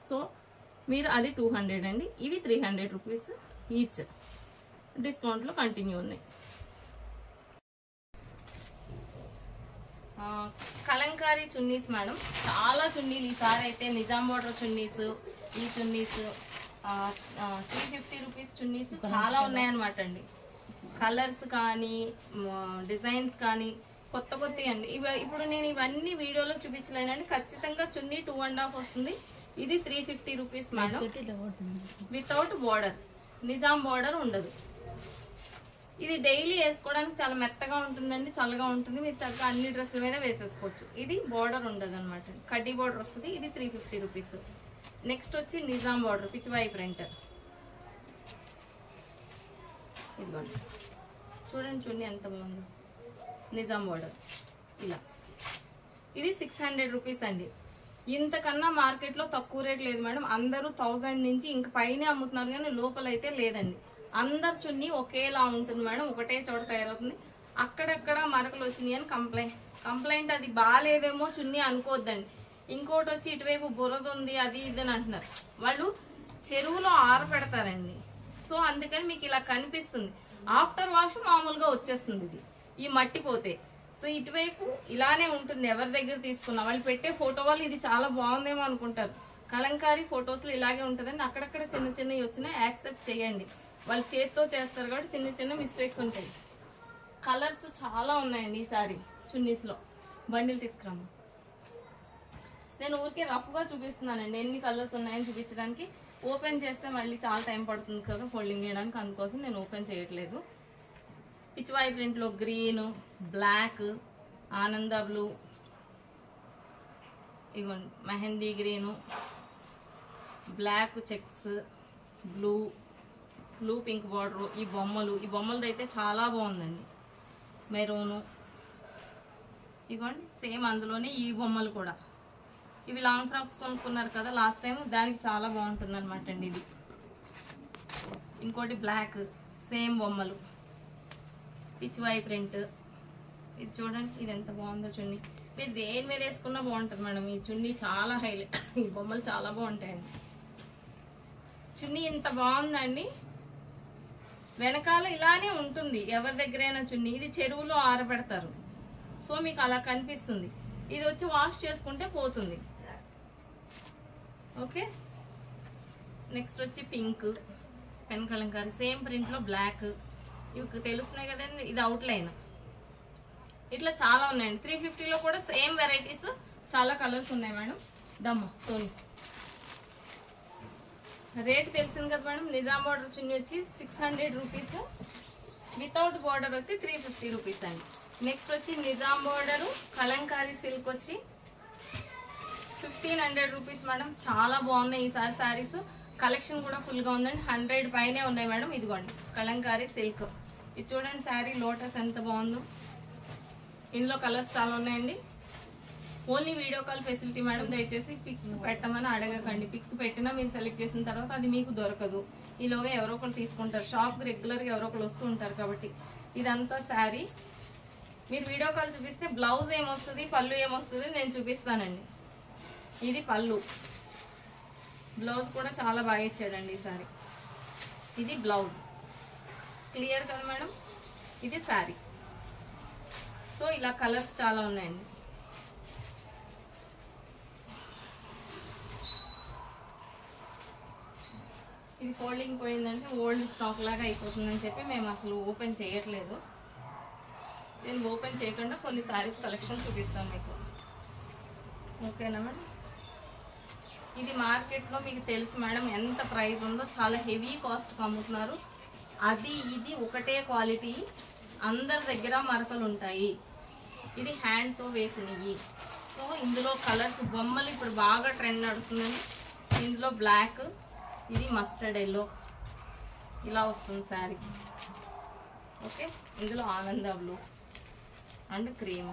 సో మీరు అది 200 అండి, ఇవి 300 రూపీస్ ఈచ్. డిస్కౌంట్లో కంటిన్యూ ఉన్నాయి. కలంకారీ చున్నీస్ మేడం, చాలా చున్నీలు ఈసారి అయితే నిజాం బార్డర్ చున్నీస్, ఈ చున్నీస్ 350 రూపీస్ చున్నీస్ చాలా ఉన్నాయన్నమాట అండి. కలర్స్ కానీ డిజైన్స్ కానీ కొత్త కొత్తవి అండి. ఇప్పుడు నేను ఇవన్నీ వీడియోలో చూపించలేనండి. ఖచ్చితంగా చున్నీ 2.5 వస్తుంది. ఇది 350 rupees madam, without border, Nizam border ఉండదు. ఇది డైలీ వేసుకోవడానికి చాలా మెత్తగా ఉంటుందండి, చల్లగా ఉంటుంది, మీరు చక్కగా అన్ని డ్రెస్సుల మీద వేసేసుకోవచ్చు. ఇది బార్డర్ ఉండదు అనమాట, కడ్డీ బార్డర్ వస్తుంది. ఇది 350 రూపీస్. నెక్స్ట్ వచ్చి నిజాం బార్డర్ పిచ్చివాయి ప్రింట్. ఇదిగోండి చూడండి, చున్నీ ఎంత బాగుంది, నిజాం బార్డర్ ఇలా. ఇది 600 రూపీస్ అండి. ఇంతకన్నా మార్కెట్లో తక్కువ రేట్ లేదు మేడం. అందరూ 1000 నుంచి ఇంక పైన అమ్ముతున్నారు, కానీ లోపలైతే లేదండి. అందరు చున్నీ ఒకేలా ఉంటుంది మేడం, ఒకటే చోట తయారవుతుంది. అక్కడక్కడ మరకలు వచ్చినాయి అని కంప్లైంట్ అది బాగాలేదేమో చున్నీ అనుకోవద్దండి. ఇంకోటి వచ్చి ఇటువైపు బురద ఉంది అది ఇది అని అంటున్నారు. వాళ్ళు చెరువులో ఆరబెడతారండి. సో అందుకని మీకు ఇలా కనిపిస్తుంది. ఆఫ్టర్ వాష్ మామూలుగా వచ్చేస్తుంది ఇది ఈ మట్టి పోతే. సో ఇటువైపు ఇలానే ఉంటుంది. ఎవరి దగ్గర తీసుకున్నా వాళ్ళు పెట్టే ఫోటో వాళ్ళు ఇది చాలా బాగుందేమో అనుకుంటారు. కలంకారీ ఫొటోస్లో ఇలాగే ఉంటుందండి. అక్కడక్కడ చిన్న చిన్నవి వచ్చినా యాక్సెప్ట్ చేయండి. వాళ్ళు చేత్తో చేస్తారు కాబట్టి చిన్న చిన్న మిస్టేక్స్ ఉంటాయి. కలర్స్ చాలా ఉన్నాయండి ఈసారి చున్నీస్లో. బండిల్ తీసుకురాము. నేను ఊరికే రఫ్గా చూపిస్తున్నానండి ఎన్ని కలర్స్ ఉన్నాయని చూపించడానికి. ఓపెన్ చేస్తే మళ్ళీ చాలా టైం పడుతుంది కదా ఫోల్డింగ్ చేయడానికి, అందుకోసం నేను ఓపెన్ చేయట్లేదు. పిచ్వాయి ప్రింట్లో గ్రీన్, బ్లాక్, ఆనంద బ్లూ, ఇగోండి mehendi green, black checks, blue pink border, ఈ బొమ్మలది అయితే చాలా బాగుందండి. మెరూను, ఇగోండి సేమ్ అందులోనే ఈ బొమ్మలు కూడా. ఇవి లాంగ్ ఫ్రాక్స్ కొనుక్కున్నారు కదా లాస్ట్ టైం, దానికి చాలా బాగుంటుంది అనమాట అండి ఇది. ఇంకోటి బ్లాక్ సేమ్ బొమ్మలు, పిచ్వాయి ప్రింట్. ఇది చూడండి ఇది ఎంత బాగుందో చున్నీ. మీరు దేని మీద వేసుకున్నా బాగుంటుంది మేడం. ఈ చున్నీ చాలా హైలైట్. ఈ బొమ్మలు చాలా బాగుంటాయండి. చున్నీ ఇంత బాగుందండి. వెనకాల ఇలానే ఉంటుంది ఎవరి దగ్గరైనా చున్నీ. ఇది చెరువులో ఆరబెడతారు, సో మీకు అలా కనిపిస్తుంది. ఇది వచ్చి వాష్ చేసుకుంటే పోతుంది. ఓకే, నెక్స్ట్ వచ్చి పింక్ పెన్ కలంకారీ సేమ్ ప్రింట్లో బ్లాక్. ఇవి తెలుస్తున్నాయి కదండి, ఇది అవుట్లైన్. ఇట్లా చాలా ఉన్నాయండి. 350లో కూడా సేమ్ వెరైటీస్ చాలా కలర్స్ ఉన్నాయి మేడం. దమ్మ సోనీ రేట్ తెలిసింది కదా మేడం. నిజాం బార్డర్ చున్నీ వచ్చి 600 రూపీస్, వితౌట్ బార్డర్ వచ్చి 350 రూపీస్ అండి. నెక్స్ట్ వచ్చి నిజాం బార్డరు కలంకారీ సిల్క్ వచ్చి 1500 రూపీస్ మేడం. చాలా బాగున్నాయి ఈసారి శారీస్. కలెక్షన్ కూడా ఫుల్గా ఉందండి. 100 పైనే ఉన్నాయి మేడం. ఇదిగోండి కలంకారీ సిల్క్. ఇది చూడండి శారీ లోటస్ ఎంత బాగుందో. ఇందులో కలర్స్ చాలా ఉన్నాయండి. Only video call facility madam. దయచేసి పిక్స్ పెట్టమని అడగకండి. పిక్స్ పెట్టినా మీరు సెలెక్ట్ చేసిన తర్వాత అది మీకు దొరకదు. ఈలోగా ఎవరో ఒకరు తీసుకుంటారు. షాప్కి రెగ్యులర్గా ఎవరో ఒకరు వస్తూ ఉంటారు కాబట్టి. ఇదంతా శారీ. మీరు వీడియో కాల్ చూపిస్తే బ్లౌజ్ ఏమొస్తుంది, పళ్ళు ఏమొస్తుంది నేను చూపిస్తానండి. ఇది పళ్ళు, బ్లౌజ్ కూడా చాలా బాగా ఇచ్చాడండి ఈసారి. ఇది బ్లౌజ్ క్లియర్ కదా మేడం. ఇది శారీ. సో ఇలా కలర్స్ చాలా ఉన్నాయండి. ఇది ఫోల్డింగ్ పోయిందంటే ఓల్డ్ స్టాక్ లాగా అయిపోతుందని చెప్పి మేము అసలు ఓపెన్ చేయట్లేదు. నేను ఓపెన్ చేయకుండా కొన్ని శారీస్ కలెక్షన్ చూపిస్తాను మీకు. ఓకేనా మేడం. ఇది మార్కెట్లో మీకు తెలుసు మేడం ఎంత ప్రైస్ ఉందో. చాలా హెవీ కాస్ట్కి అమ్ముతున్నారు. అది ఇది ఒకటే క్వాలిటీ. అందరి దగ్గర మరకలు ఉంటాయి. ఇది హ్యాండ్తో వేసినవి. సో ఇందులో కలర్స్ బొమ్మలు ఇప్పుడు బాగా ట్రెండ్ నడుస్తుందండి. ఇందులో బ్లాక్, ఇది మస్టర్డ్ ఎల్లో, ఇలా వస్తుంది శారీ. ఓకే, ఇందులో ఆనంద బ్లూ అండ్ క్రీమ్.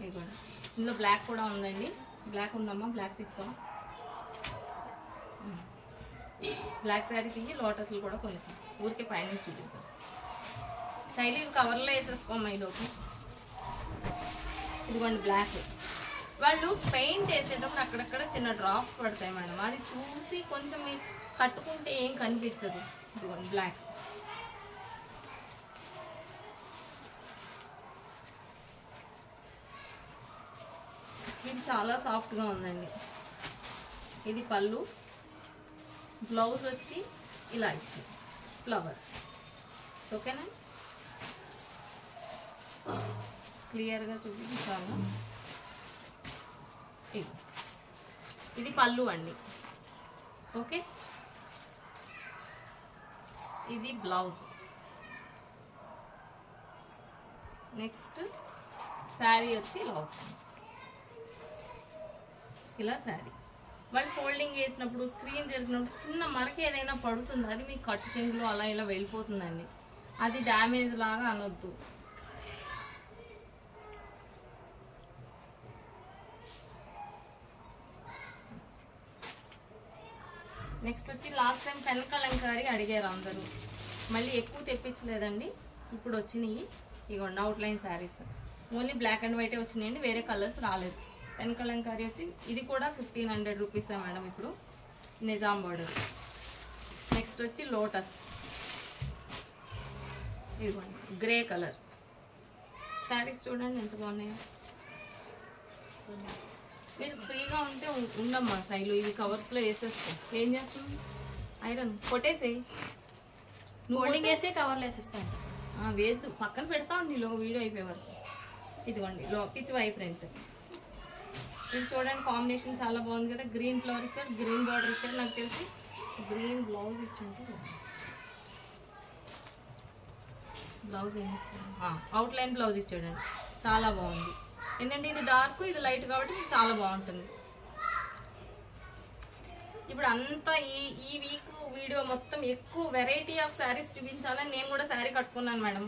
ఇదిగోండి ఇందులో బ్లాక్ కూడా ఉందండి. బ్లాక్ ఉందమ్మా, బ్లాక్ తీస్తావా? బ్లాక్ శారీ తీసి లోటస్లు కూడా కొన్ని ఊరికే పైన చూపిద్దాం. శైలి కవర్లో వేసేసుకోమ్మా ఈలోకి. ఇదిగోండి బ్లాక్. వాళ్ళు పెయింట్ వేసేటప్పుడు అక్కడక్కడ చిన్న డ్రాప్స్ పడతాయి మేడం. అది చూసి కొంచెం మీరు కట్టుకుంటే ఏం కనిపించదు. ఇదిగోండి బ్లాక్. ఇది చాలా సాఫ్ట్గా ఉందండి. ఇది పళ్ళు, బ్లౌజ్ వచ్చి ఇలా ఇచ్చి ఫ్లవర్. ఓకేనా, క్లియర్గా చూపించాను. ఇది పళ్ళు అండి. ఓకే, ఇది బ్లౌజ్. నెక్స్ట్ శారీ వచ్చి ఇలా వస్తుంది. ఇలా శారీ వాళ్ళు ఫోల్డింగ్ చేసినప్పుడు స్క్రీన్ జరిగినప్పుడు చిన్న మరక ఏదైనా పడుతుంది, అది మీకు కట్టు చెంగులో అలా ఇలా వెళ్ళిపోతుందండి. అది డ్యామేజ్ లాగా అనొద్దు. నెక్స్ట్ వచ్చి లాస్ట్ టైం పెన్ కలంకారీ అడిగారు అందరూ. మళ్ళీ ఎక్కువ తెప్పించలేదండి, ఇప్పుడు వచ్చినాయి. ఇగోండి outline saris. Only black and వైటే వచ్చినాయండి, వేరే కలర్స్ రాలేదు. పెన్ కలంకారీ వచ్చి ఇది కూడా 1500 రూపీసే మేడం. ఇప్పుడు నిజాం బార్డర్. నెక్స్ట్ వచ్చి లోటస్, ఇదిగోండి గ్రే కలర్. శారీస్ చూడండి ఎంత బాగున్నాయో. మీరు ఫ్రీగా ఉంటే ఉండమ్మా సైలు, ఇవి కవర్స్లో వేసేసుకో. ఏం చేస్తున్నావు? ఐరన్ కొట్టేసేయి. నువ్వు వేసి కవర్లో వేసేస్తాను. వేద్దు, పక్కన పెడతా ఉండి లో వీడియో అయిపోయే వరకు. ఇదిగోండి లో పిచ్ వై ప్రింట్. ఇది చూడండి కాంబినేషన్ చాలా బాగుంది కదా. గ్రీన్ ఫ్లవర్ ఇచ్చారు, గ్రీన్ బార్డర్ ఇచ్చారు. నాకు తెలిసి గ్రీన్ బ్లౌజ్ ఇచ్చింటే బ్లౌజ్ ఏమి ఇచ్చాడు, అవుట్లైన్ బ్లౌజ్ ఇచ్చాడండి. చాలా బాగుంది. ఎందుకంటే ఇది డార్క్, ఇది లైట్ కాబట్టి మీకు చాలా బాగుంటుంది. ఇప్పుడు అంతా ఈ వీక్ వీడియో మొత్తం ఎక్కువ వెరైటీ ఆఫ్ శారీస్ చూపించాలని నేను కూడా శారీ కట్టుకున్నాను మేడం.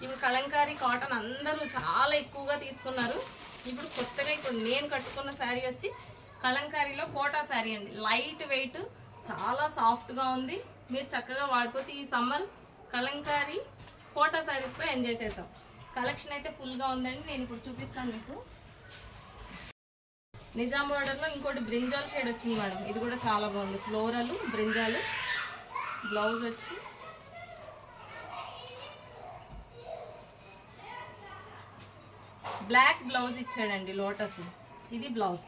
ఇప్పుడు కలంకారీ కాటన్ అందరూ చాలా ఎక్కువగా తీసుకున్నారు. ఇప్పుడు కొత్తగా ఇప్పుడు నేను కట్టుకున్న శారీ వచ్చి కలంకారీలో కోటా శారీ అండి. లైట్ వెయిట్, చాలా సాఫ్ట్గా ఉంది. మీరు చక్కగా వాడుకోవచ్చు. ఈ సమ్మర్ కలంకారీ కోటా శారీస్తో ఎంజాయ్ చేద్దాం. కలెక్షన్ అయితే ఫుల్గా ఉందండి. నేను ఇప్పుడు చూపిస్తాను మీకు. నిజాం బార్డర్లో ఇంకోటి బ్రింజాల్ షేడ్ వచ్చింది మేడం. ఇది కూడా చాలా బాగుంది. Floral brinjal. బ్లౌజ్ వచ్చి బ్లాక్ బ్లౌజ్ ఇచ్చాడండి లోటస్. ఇది బ్లౌజ్,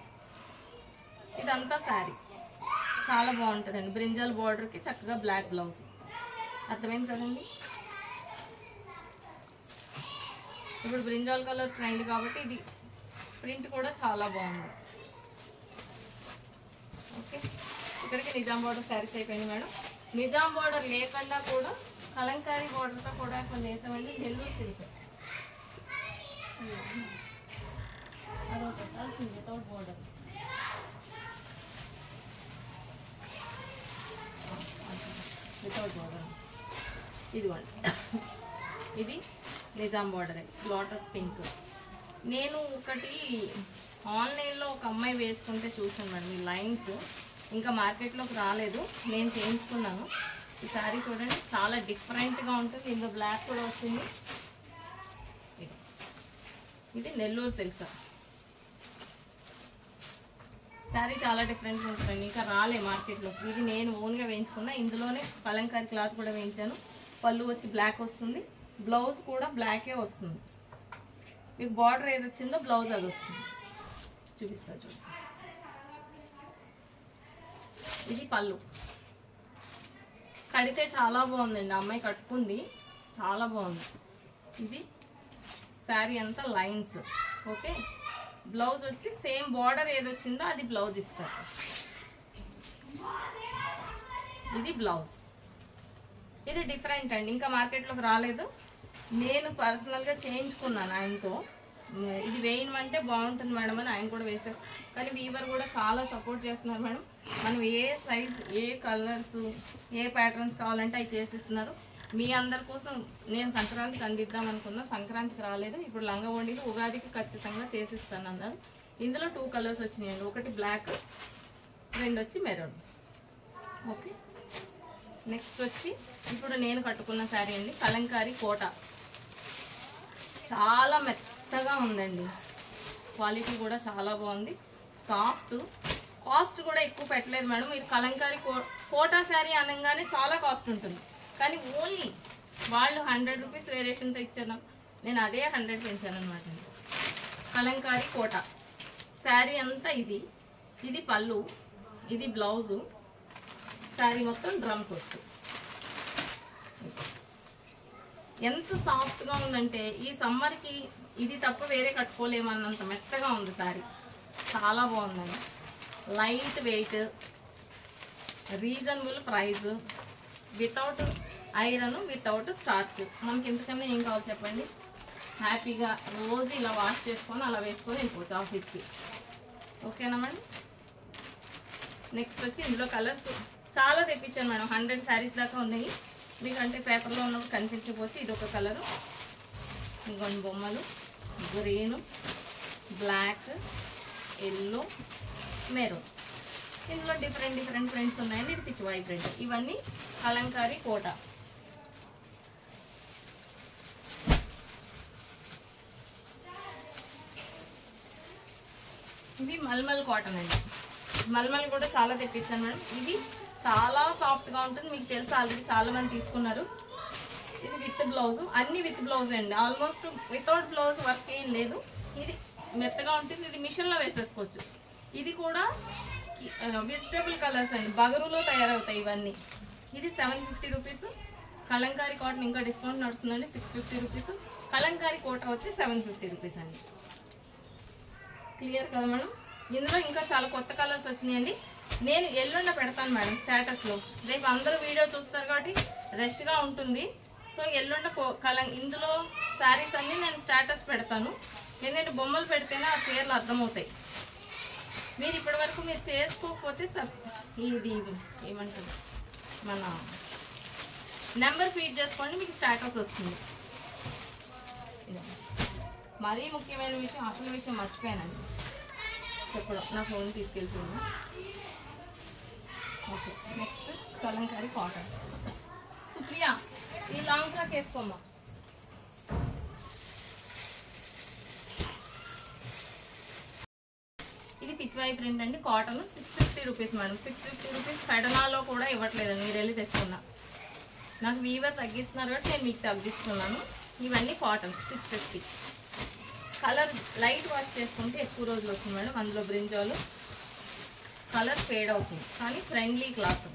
ఇదంతా శారీ చాలా బాగుంటుందండి. బ్రింజాల్ బార్డర్కి చక్కగా బ్లాక్ బ్లౌజ్. అర్థమైంది కదండి. ఇప్పుడు బ్రింజాల్ కలర్ ట్రెండ్ కాబట్టి ఇది ప్రింట్ కూడా చాలా బాగుంది. ఓకే, ఇక్కడికి నిజాం బార్డర్ శారీస్ అయిపోయింది మేడం. నిజాం బార్డర్ లేకుండా కూడా కలంకారీ బార్డర్తో కూడా కొన్ని వేసామండి. నెల్లూరు సిల్క్ అదొకటి వితౌట్ బార్డర్. వితౌట్ బార్డర్ ఇదిగోండి. ఇది నిజాం బార్డర్ లోటస్ పింక్. నేను ఒకటి ఆన్లైన్లో ఒక అమ్మాయి వేసుకుంటే చూసాను మేడం. ఈ లైన్స్ ఇంకా మార్కెట్లోకి రాలేదు, నేను చేయించుకున్నాను. ఈ శారీ చూడండి చాలా డిఫరెంట్గా ఉంటుంది. ఇందులో బ్లాక్ కూడా వస్తుంది. ఇది నెల్లూరు సిల్క్ శారీ చాలా డిఫరెంట్గా ఉంటుంది. ఇంకా రాలే మార్కెట్లో. ఇది నేను ఓన్గా వేయించుకున్నా. ఇందులోనే కలంకారీ క్లాత్ కూడా వేయించాను. పళ్ళు వచ్చి బ్లాక్ వస్తుంది, బ్లౌజ్ కూడా బ్లాకే వస్తుంది. మీకు బార్డర్ ఏది వచ్చిందో బ్లౌజ్ అది వస్తుంది. చూపిస్తా చూడండి. ఇది పళ్ళు. కడితే చాలా బాగుందండి. అమ్మాయి కట్టుకుంది, చాలా బాగుంది. ఇది శారీ అంతా లైన్స్. ఓకే, బ్లౌజ్ వచ్చి సేమ్ బార్డర్ ఏది వచ్చిందో అది బ్లౌజ్ ఇస్తారు. ఇది బ్లౌజ్. ఇది డిఫరెంట్ అండి, ఇంకా మార్కెట్లోకి రాలేదు. నేను పర్సనల్గా చేయించుకున్నాను ఆయనతో. ఇది వేయమంటే బాగుంటుంది మేడం అని ఆయన కూడా వేశారు. కానీ వీవర్ కూడా చాలా సపోర్ట్ చేస్తున్నారు మేడం. మనం ఏ సైజ్, ఏ కలర్స్, ఏ ప్యాటర్న్స్ కావాలంటే అవి చేసిస్తున్నారు. మీ అందరి కోసం నేను సంక్రాంతికి అందిద్దాం అనుకున్నా, సంక్రాంతికి రాలేదు. ఇప్పుడు లంగా ఓణీలు ఉగాదికి ఖచ్చితంగా చేసిస్తాను అన్నారు. ఇందులో 2 కలర్స్ వచ్చినాయండి. ఒకటి బ్లాక్, 2 వచ్చి మెరూన్. ఓకే, నెక్స్ట్ వచ్చి ఇప్పుడు నేను కట్టుకున్న శారీ అండి, కలంకారీ కోట. చాలా మెత్తగా ఉందండి, క్వాలిటీ కూడా చాలా బాగుంది, సాఫ్ట్. కాస్ట్ కూడా ఎక్కువ పెట్టలేదు మేడం. మీరు కలంకారీ కోటా శారీ అనగానే చాలా కాస్ట్ ఉంటుంది, కానీ ఓన్లీ వాళ్ళు 100 రూపీస్ వేరియేషన్తో ఇచ్చాను. నేను అదే 100 పెంచాను అనమాట. కలంకారీ కోట శారీ అంతా ఇది పళ్ళు, ఇది బ్లౌజు. శారీ మొత్తం డ్రమ్స్ వస్తాయి. ఎంత సాఫ్ట్గా ఉందంటే ఈ సమ్మర్కి ఇది తప్ప వేరే కట్టుకోలేమన్నంత మెత్తగా ఉంది శారీ. చాలా బాగుందండి. Light weight, reasonable price, without iron, without starch. మనకి ఇంతకన్నా ఏం కావాలి చెప్పండి. హ్యాపీగా రోజు ఇలా వాష్ చేసుకొని అలా వేసుకొని వెళ్ళిపోవచ్చు ఆఫీస్కి. ఓకేనా మేడం. నెక్స్ట్ వచ్చి ఇందులో కలర్స్ చాలా తెప్పించాను మేడం. 100 శారీస్ దాకా ఉన్నాయి. మీకంటే పేపర్లో ఉన్నప్పుడు కనిపించకపోవచ్చు. ఇది ఒక కలరు, ఇంకొన్ని బొమ్మలు, గ్రీను, బ్లాక్, ఎల్లో, మెరూన్. ఇందులో డిఫరెంట్ ప్రింట్స్ ఉన్నాయండి. ఇది పిచ్ వై ప్రింట్. ఇవన్నీ కలంకారీ కోట. ఇవి మల్మల్ కాటన్ అండి. మల్మల్ కూడా చాలా తెప్పించాను మేడం. ఇది చాలా సాఫ్ట్గా ఉంటుంది, మీకు తెలుసు ఆల్రెడీ చాలా మంది తీసుకున్నారు. ఇది విత్ బ్లౌజ్, అన్ని విత్ బ్లౌజ్ అండి. ఆల్మోస్ట్ వితౌట్ బ్లౌజ్ వర్క్ ఏం లేదు. ఇది మెత్తగా ఉంటుంది, ఇది మిషన్లో వేసేసుకోవచ్చు. ఇది కూడా వెజిటబుల్ కలర్స్ అండి, బగరులో తయారవుతాయి ఇవన్నీ. ఇది 750 రూపీస్. కలంకారీ కాటన్ ఇంకా డిస్కౌంట్ నడుస్తుందండి, 650 రూపీస్. కలంకారీ కోట వచ్చి 750 రూపీస్ అండి. క్లియర్ కదా మేడం? ఇందులో ఇంకా చాలా కొత్త కలర్స్ వచ్చినాయండి. నేను ఎల్లుండ పెడతాను మేడం స్టేటస్లో. రేపు అందరూ వీడియో చూస్తారు కాబట్టి రష్గా ఉంటుంది. సో ఎల్లుండ ఇందులో శారీస్ అన్నీ నేను స్టేటస్ పెడతాను. ఎందుకంటే బొమ్మలు పెడితేనే ఆ చీరలు అర్థమవుతాయి. మీరు ఇప్పటివరకు మీరు చేసుకోకపోతే ఇది ఏమంటారు, మన నెంబర్ ఫీడ్ చేసుకోండి, మీకు స్టేటస్ వస్తుంది. మరీ ముఖ్యమైన విషయం, అసలు విషయం మర్చిపోయానండి చెప్పడం, నా ఫోన్ తీసుకెళ్తున్నా. Okay, next kalamkari cotton. Supriya ఈ లాంగ్ ఫ్రాక్ వేసుకోమ్మా. ఇది పిచ్చివాయి ప్రింట్ అండి, కాటన్ 650 రూపీస్ మేడం. 650 రూపీస్ పెడనాలో కూడా ఇవ్వట్లేదండి, మీరు వెళ్ళి తెచ్చుకున్నా. నాకు వీవర్ తగ్గిస్తున్నారు కాబట్టి నేను మీకు తగ్గిస్తున్నాను. ఇవన్నీ కాటన్ 650. కలర్ లైట్ వాష్ చేసుకుంటే ఎక్కువ రోజులు వస్తుంది మేడం. అందులో బ్రింజాలు కలర్ ఫేడ్ అవుతుంది, కానీ ఫ్రెండ్లీ క్లాత్.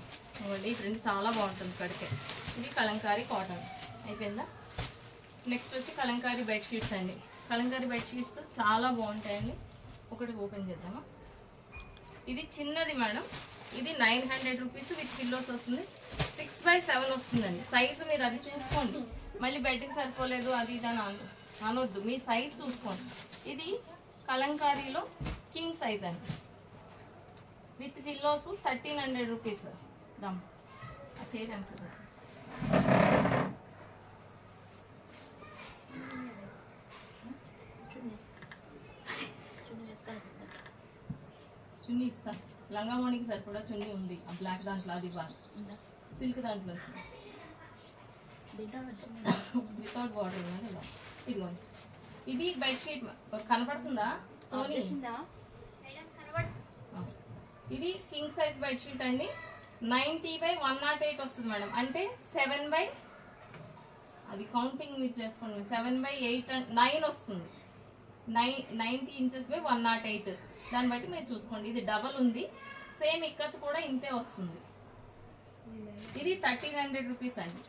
ఈ ప్రింట్ చాలా బాగుంటుంది కడితే. ఇది కలంకారీ కాటన్ అయిపోయిందా. నెక్స్ట్ వచ్చి కలంకారీ బెడ్షీట్స్ అండి. కలంకారీ బెడ్షీట్స్ చాలా బాగుంటాయండి. ఒకటి ఓపెన్ చేద్దామా. ఇది చిన్నది మేడం, ఇది 900 రూపీస్ విత్ పిల్లోస్ వస్తుంది. 6x7 వస్తుందండి. సైజు మీరు అది చూసుకోండి, మళ్ళీ బెడ్కి సరిపోలేదు అది ఇది అని అనొద్దు, మీ సైజ్ చూసుకోండి. ఇది కలంకారీలో కింగ్ సైజ్ అండి, విత్ పిల్లోస్ 1300 రూపీస్. దమ్ చేయడానికి చున్నీ ఇస్తా. లంగామోనికి సరిపడా చున్నీ ఉంది, ఆ బ్లాక్ దాంట్లో అది ఇవ్వాలి. సిల్క్ దాంట్లో వితౌట్ బార్డర్ ఉన్నది ఇలా. ఇదిగోండి, ఇది బెడ్షీట్ కనపడుతుందా సోనీ? ఇది కింగ్ సైజ్ బెడ్షీట్ అండి. 90/108 వస్తుంది మేడం. అంటే 7 అది కౌంటింగ్ మీరు చేసుకోండి, 7/8 9 వస్తుంది. 90 ఇంచెస్ బై 108. దాన్ని బట్టి మీరు చూసుకోండి. ఇది డబల్ ఉంది, సేమ్ ఇక్కత్ కూడా ఇంతే వస్తుంది. ఇది 1300 రూపీస్ అండి.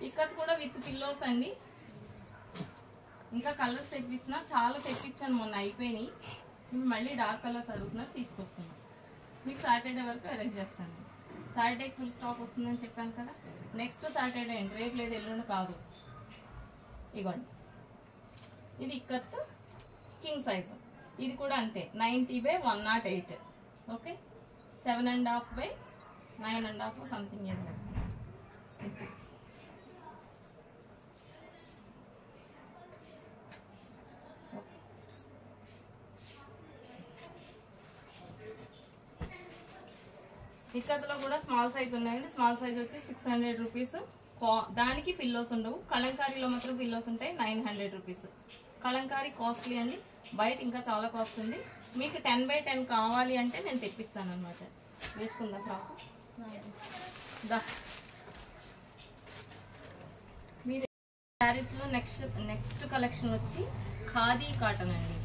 ఇక్కత్ కూడా విత్ పిల్లోస్ అండి. ఇంకా కలర్స్ తెప్పిస్తున్నా, చాలా తెప్పించాను మొన్న, అయిపోయినాయి. మళ్ళీ డార్క్ కలర్స్ అడుగుతున్నారు, తీసుకొస్తున్నాను. మీకు సాటర్డే వరకు అరేంజ్ చేస్తాను. సాటర్డే ఫుల్ స్టాక్ వస్తుందని చెప్పాను కదా. నెక్స్ట్ సాటర్డే అండి, రేపు లేదు ఎల్లుండి కాదు. ఇగోండి, ఇది ఇక్కత్ కింగ్ సైజ్. ఇది కూడా అంతే, 90/108. ఓకే, 7.5/9.5 సంథింగ్ ఏదో వస్తుంది. ఇక్కత్లో కూడా స్మాల్ సైజ్ ఉన్నాయండి. స్మాల్ సైజ్ వచ్చి 600 రూపీస్. దానికి పిల్లోస్ ఉండవు. కలంకారీలో మాత్రం పిల్లోస్ ఉంటాయి. 900 రూపీస్. కలంకారీ కాస్ట్లీ అండి, బయట ఇంకా చాలా కాస్ట్ ఉంది. మీకు 10/10 కావాలి అంటే నేను తెప్పిస్తాను అనమాట. వేసుకుందా ఫ్రాక్? మీరు శారీస్లో నెక్స్ట్ కలెక్షన్ వచ్చి ఖాదీ కాటన్ అండి.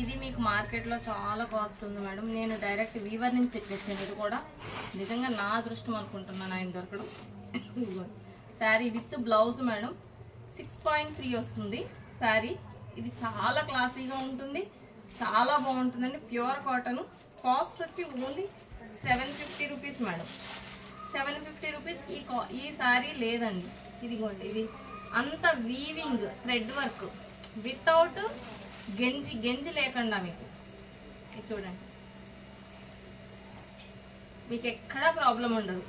ఇది మీకు మార్కెట్లో చాలా కాస్ట్ ఉంది మేడం. నేను డైరెక్ట్ వీవర్ నుంచి తెప్పించాను. ఇది కూడా నిజంగా నా అదృష్టం అనుకుంటున్నాను ఆయన దొరకడం. శారీ విత్ బ్లౌజ్ మేడం, 6.3 వస్తుంది శారీ. ఇది చాలా క్లాసీగా ఉంటుంది, చాలా బాగుంటుందండి. Pure cotton. కాస్ట్ వచ్చి ఓన్లీ 750 రూపీస్ మేడం. 750 రూపీస్ ఈ శారీ లేదండి. ఇదిగోండి, ఇది అంత వీవింగ్ థ్రెడ్ వర్క్ వితౌట్ గెంజి లేకుండా మీకు. ఇది చూడండి, మీకు ఎక్కడా ప్రాబ్లం ఉండదు.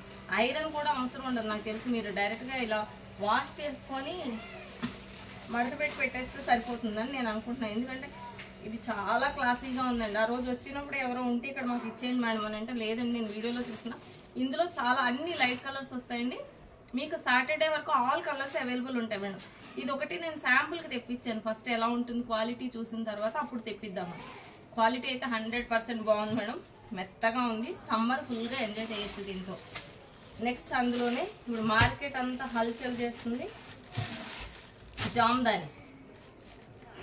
ఐరన్ కూడా అవసరం ఉండదు. నాకు తెలిసి మీరు డైరెక్ట్గా ఇలా వాష్ చేసుకొని మడత పెట్టి పెట్టేస్తే సరిపోతుందని నేను అనుకుంటున్నాను. ఎందుకంటే ఇది చాలా క్లాసీగా ఉందండి. ఆ రోజు వచ్చినప్పుడు ఎవరో ఉంటే ఇక్కడ మాకు ఇచ్చేయండి మేడం అని అంటే, లేదండి నేను వీడియోలో చూసిన. ఇందులో చాలా అన్ని లైట్ కలర్స్ వస్తాయండి. మీకు సాటర్డే వరకు ఆల్ కలర్స్ అవైలబుల్ ఉంటాయి మేడం. ఇది ఒకటి నేను శాంపుల్కి తెప్పించాను, ఫస్ట్ ఎలా ఉంటుంది క్వాలిటీ చూసిన తర్వాత అప్పుడు తెప్పిద్దామని. క్వాలిటీ అయితే 100% బాగుంది మేడం, మెత్తగా ఉంది. సమ్మర్ ఫుల్గా ఎంజాయ్ చేయొచ్చు దీంతో. నెక్స్ట్ అందులోనే ఇప్పుడు మార్కెట్ అంతా హల్చల్ చేస్తుంది జామ్దాని.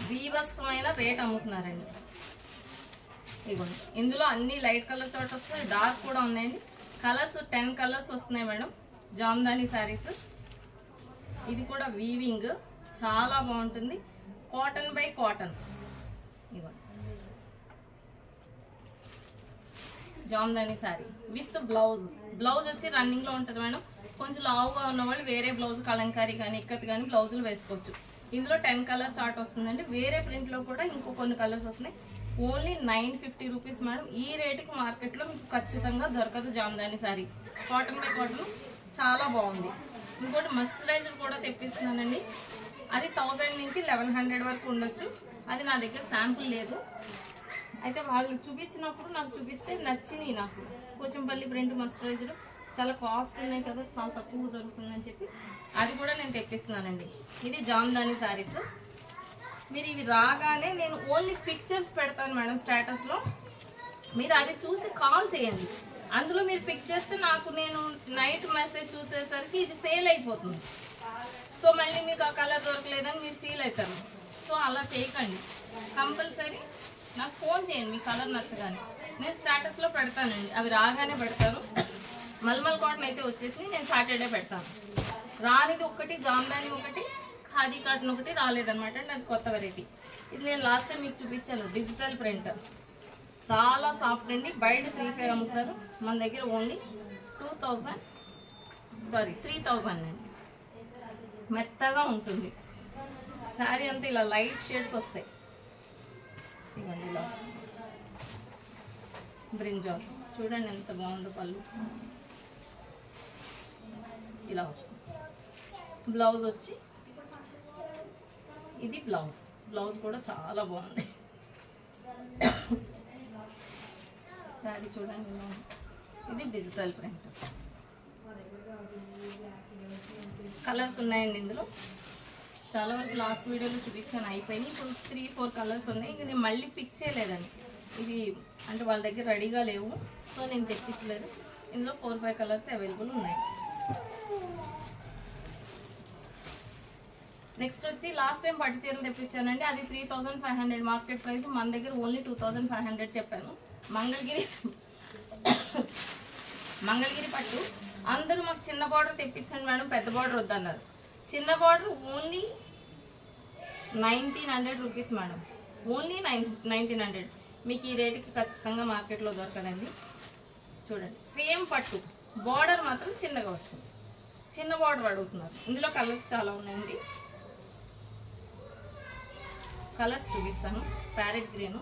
బీభత్సమైన రేట్ అమ్ముతున్నారండి. ఇదిగోండి, ఇందులో అన్ని లైట్ కలర్ చోట వస్తాయి, డార్క్ కూడా ఉన్నాయండి. కలర్స్ 10 కలర్స్ వస్తున్నాయి మేడం. జామ్దాని శారీస్. ఇది కూడా వీవింగ్ చాలా బాగుంటుంది, కాటన్ బై కాటన్. ఇదిగోండి Jamdani sari with blouse. Blouse వచ్చి రన్నింగ్ లో ఉంటుంది మేడం. కొంచెం లావుగా ఉన్న వాళ్ళు వేరే బ్లౌజ్ కలంకారీ కానీ ఇక్కత్ కానీ బ్లౌజులు వేసుకోవచ్చు. ఇందులో 10 కలర్స్ చార్ట్ వస్తుందండి. వేరే ప్రింట్ లో కూడా ఇంకో కొన్ని కలర్స్ వస్తున్నాయి. Only 950 rupees madam. ఈ రేటుకి మార్కెట్ లో మీకు ఖచ్చితంగా దొరకదు Jamdani sari. Cotton by cotton చాలా బాగుంది. ఇంకోటి మస్టరైజర్ కూడా తెప్పిస్తున్నానండి. అది 1000 నుంచి 1100 వరకు ఉండొచ్చు. అది నా దగ్గర శాంపుల్ లేదు. అయితే వాళ్ళు చూపించినప్పుడు నాకు చూపిస్తే నచ్చినాయి. నాకు పోచంపల్లి ప్రింట్ మస్టరైజర్ చాలా కాస్ట్ ఉన్నాయి కదా, చాలా తక్కువ దొరుకుతుందని చెప్పి అది కూడా నేను తెప్పిస్తున్నానండి. ఇది జామ్దాని శారీస్. మీరు ఇవి రాగానే నేను ఓన్లీ పిక్చర్స్ పెడతాను మేడం స్టేటస్లో. మీరు అది చూసి కాల్ చేయండి. అందులో మీరు పిక్ చేస్తే నాకు నేను నైట్ మెసేజ్ చూసేసరికి ఇది సేల్ అయిపోతుంది. సో మళ్ళీ మీకు ఆ కలర్ దొరకలేదని మీరు ఫీల్ అవుతారు. సో అలా చేయకండి. కంపల్సరీ నాకు ఫోన్ చేయండి మీ కలర్ నచ్చగానే. నేను స్టేటస్లో పెడతానండి, అవి రాగానే పెడతాను. మల్మల్ కాటన్ అయితే వచ్చేసి నేను సాటర్డే పెడతాను. రానిది ఒకటి జామ్దాని ఒకటి, ఖాదీ కాటన్ ఒకటి రాలేదనమాట. నాకు కొత్త వెరైటీ. ఇది నేను లాస్ట్ టైం మీకు చూపించాను, డిజిటల్ ప్రింట్. చాలా సాఫ్ట్ అండి. బయట 3,500 అమ్ముతారు, మన దగ్గర ఓన్లీ 3,000 అండి. మెత్తగా ఉంటుంది శారీ అంతా. ఇలా లైట్ షేడ్స్ వస్తాయి. ఇవ్వండి ఇలా బ్రింజాల్ చూడండి ఎంత బాగుందో. పళ్ళు ఇలా వస్తుంది. బ్లౌజ్ వచ్చి ఇది బ్లౌజ్. బ్లౌజ్ కూడా చాలా బాగుంది. శారీ చూడండి. ఇది డిజిటల్ ప్రింట్. కలర్స్ ఉన్నాయండి ఇందులో. చాలా వరకు లాస్ట్ వీడియోలో చూపించాను, అయిపోయినాయి. ఇప్పుడు 3-4 కలర్స్ ఉన్నాయి. ఇంక నేను మళ్ళీ పిక్ చేయలేదండి. ఇది అంటే వాళ్ళ దగ్గర రెడీగా లేవు, సో నేను తెప్పించలేదు. ఇందులో 4-5 కలర్స్ అవైలబుల్ ఉన్నాయి. నెక్స్ట్ వచ్చి లాస్ట్ టైం పట్టు చీరలు తెప్పించానండి. అది 3,500 మార్కెట్ ప్రైస్. మన దగ్గర ఓన్లీ 2,500 చెప్పాను. మంగళగిరి పట్టు. అందరూ మాకు చిన్న బార్డర్ తెప్పించండి మేడం, పెద్ద బార్డర్ వద్దన్నారు. చిన్న border only 1,900 rupees madam. Only 1,900. మీకు ఈ రేటుకి ఖచ్చితంగా మార్కెట్లో దొరకదండి. చూడండి సేమ్ పట్టు, బార్డర్ మాత్రం చిన్నగా వచ్చింది. చిన్న బార్డర్ అడుగుతున్నారు. ఇందులో కలర్స్ చాలా ఉన్నాయండి. కలర్స్ చూపిస్తాను. ప్యారెట్ గ్రీను,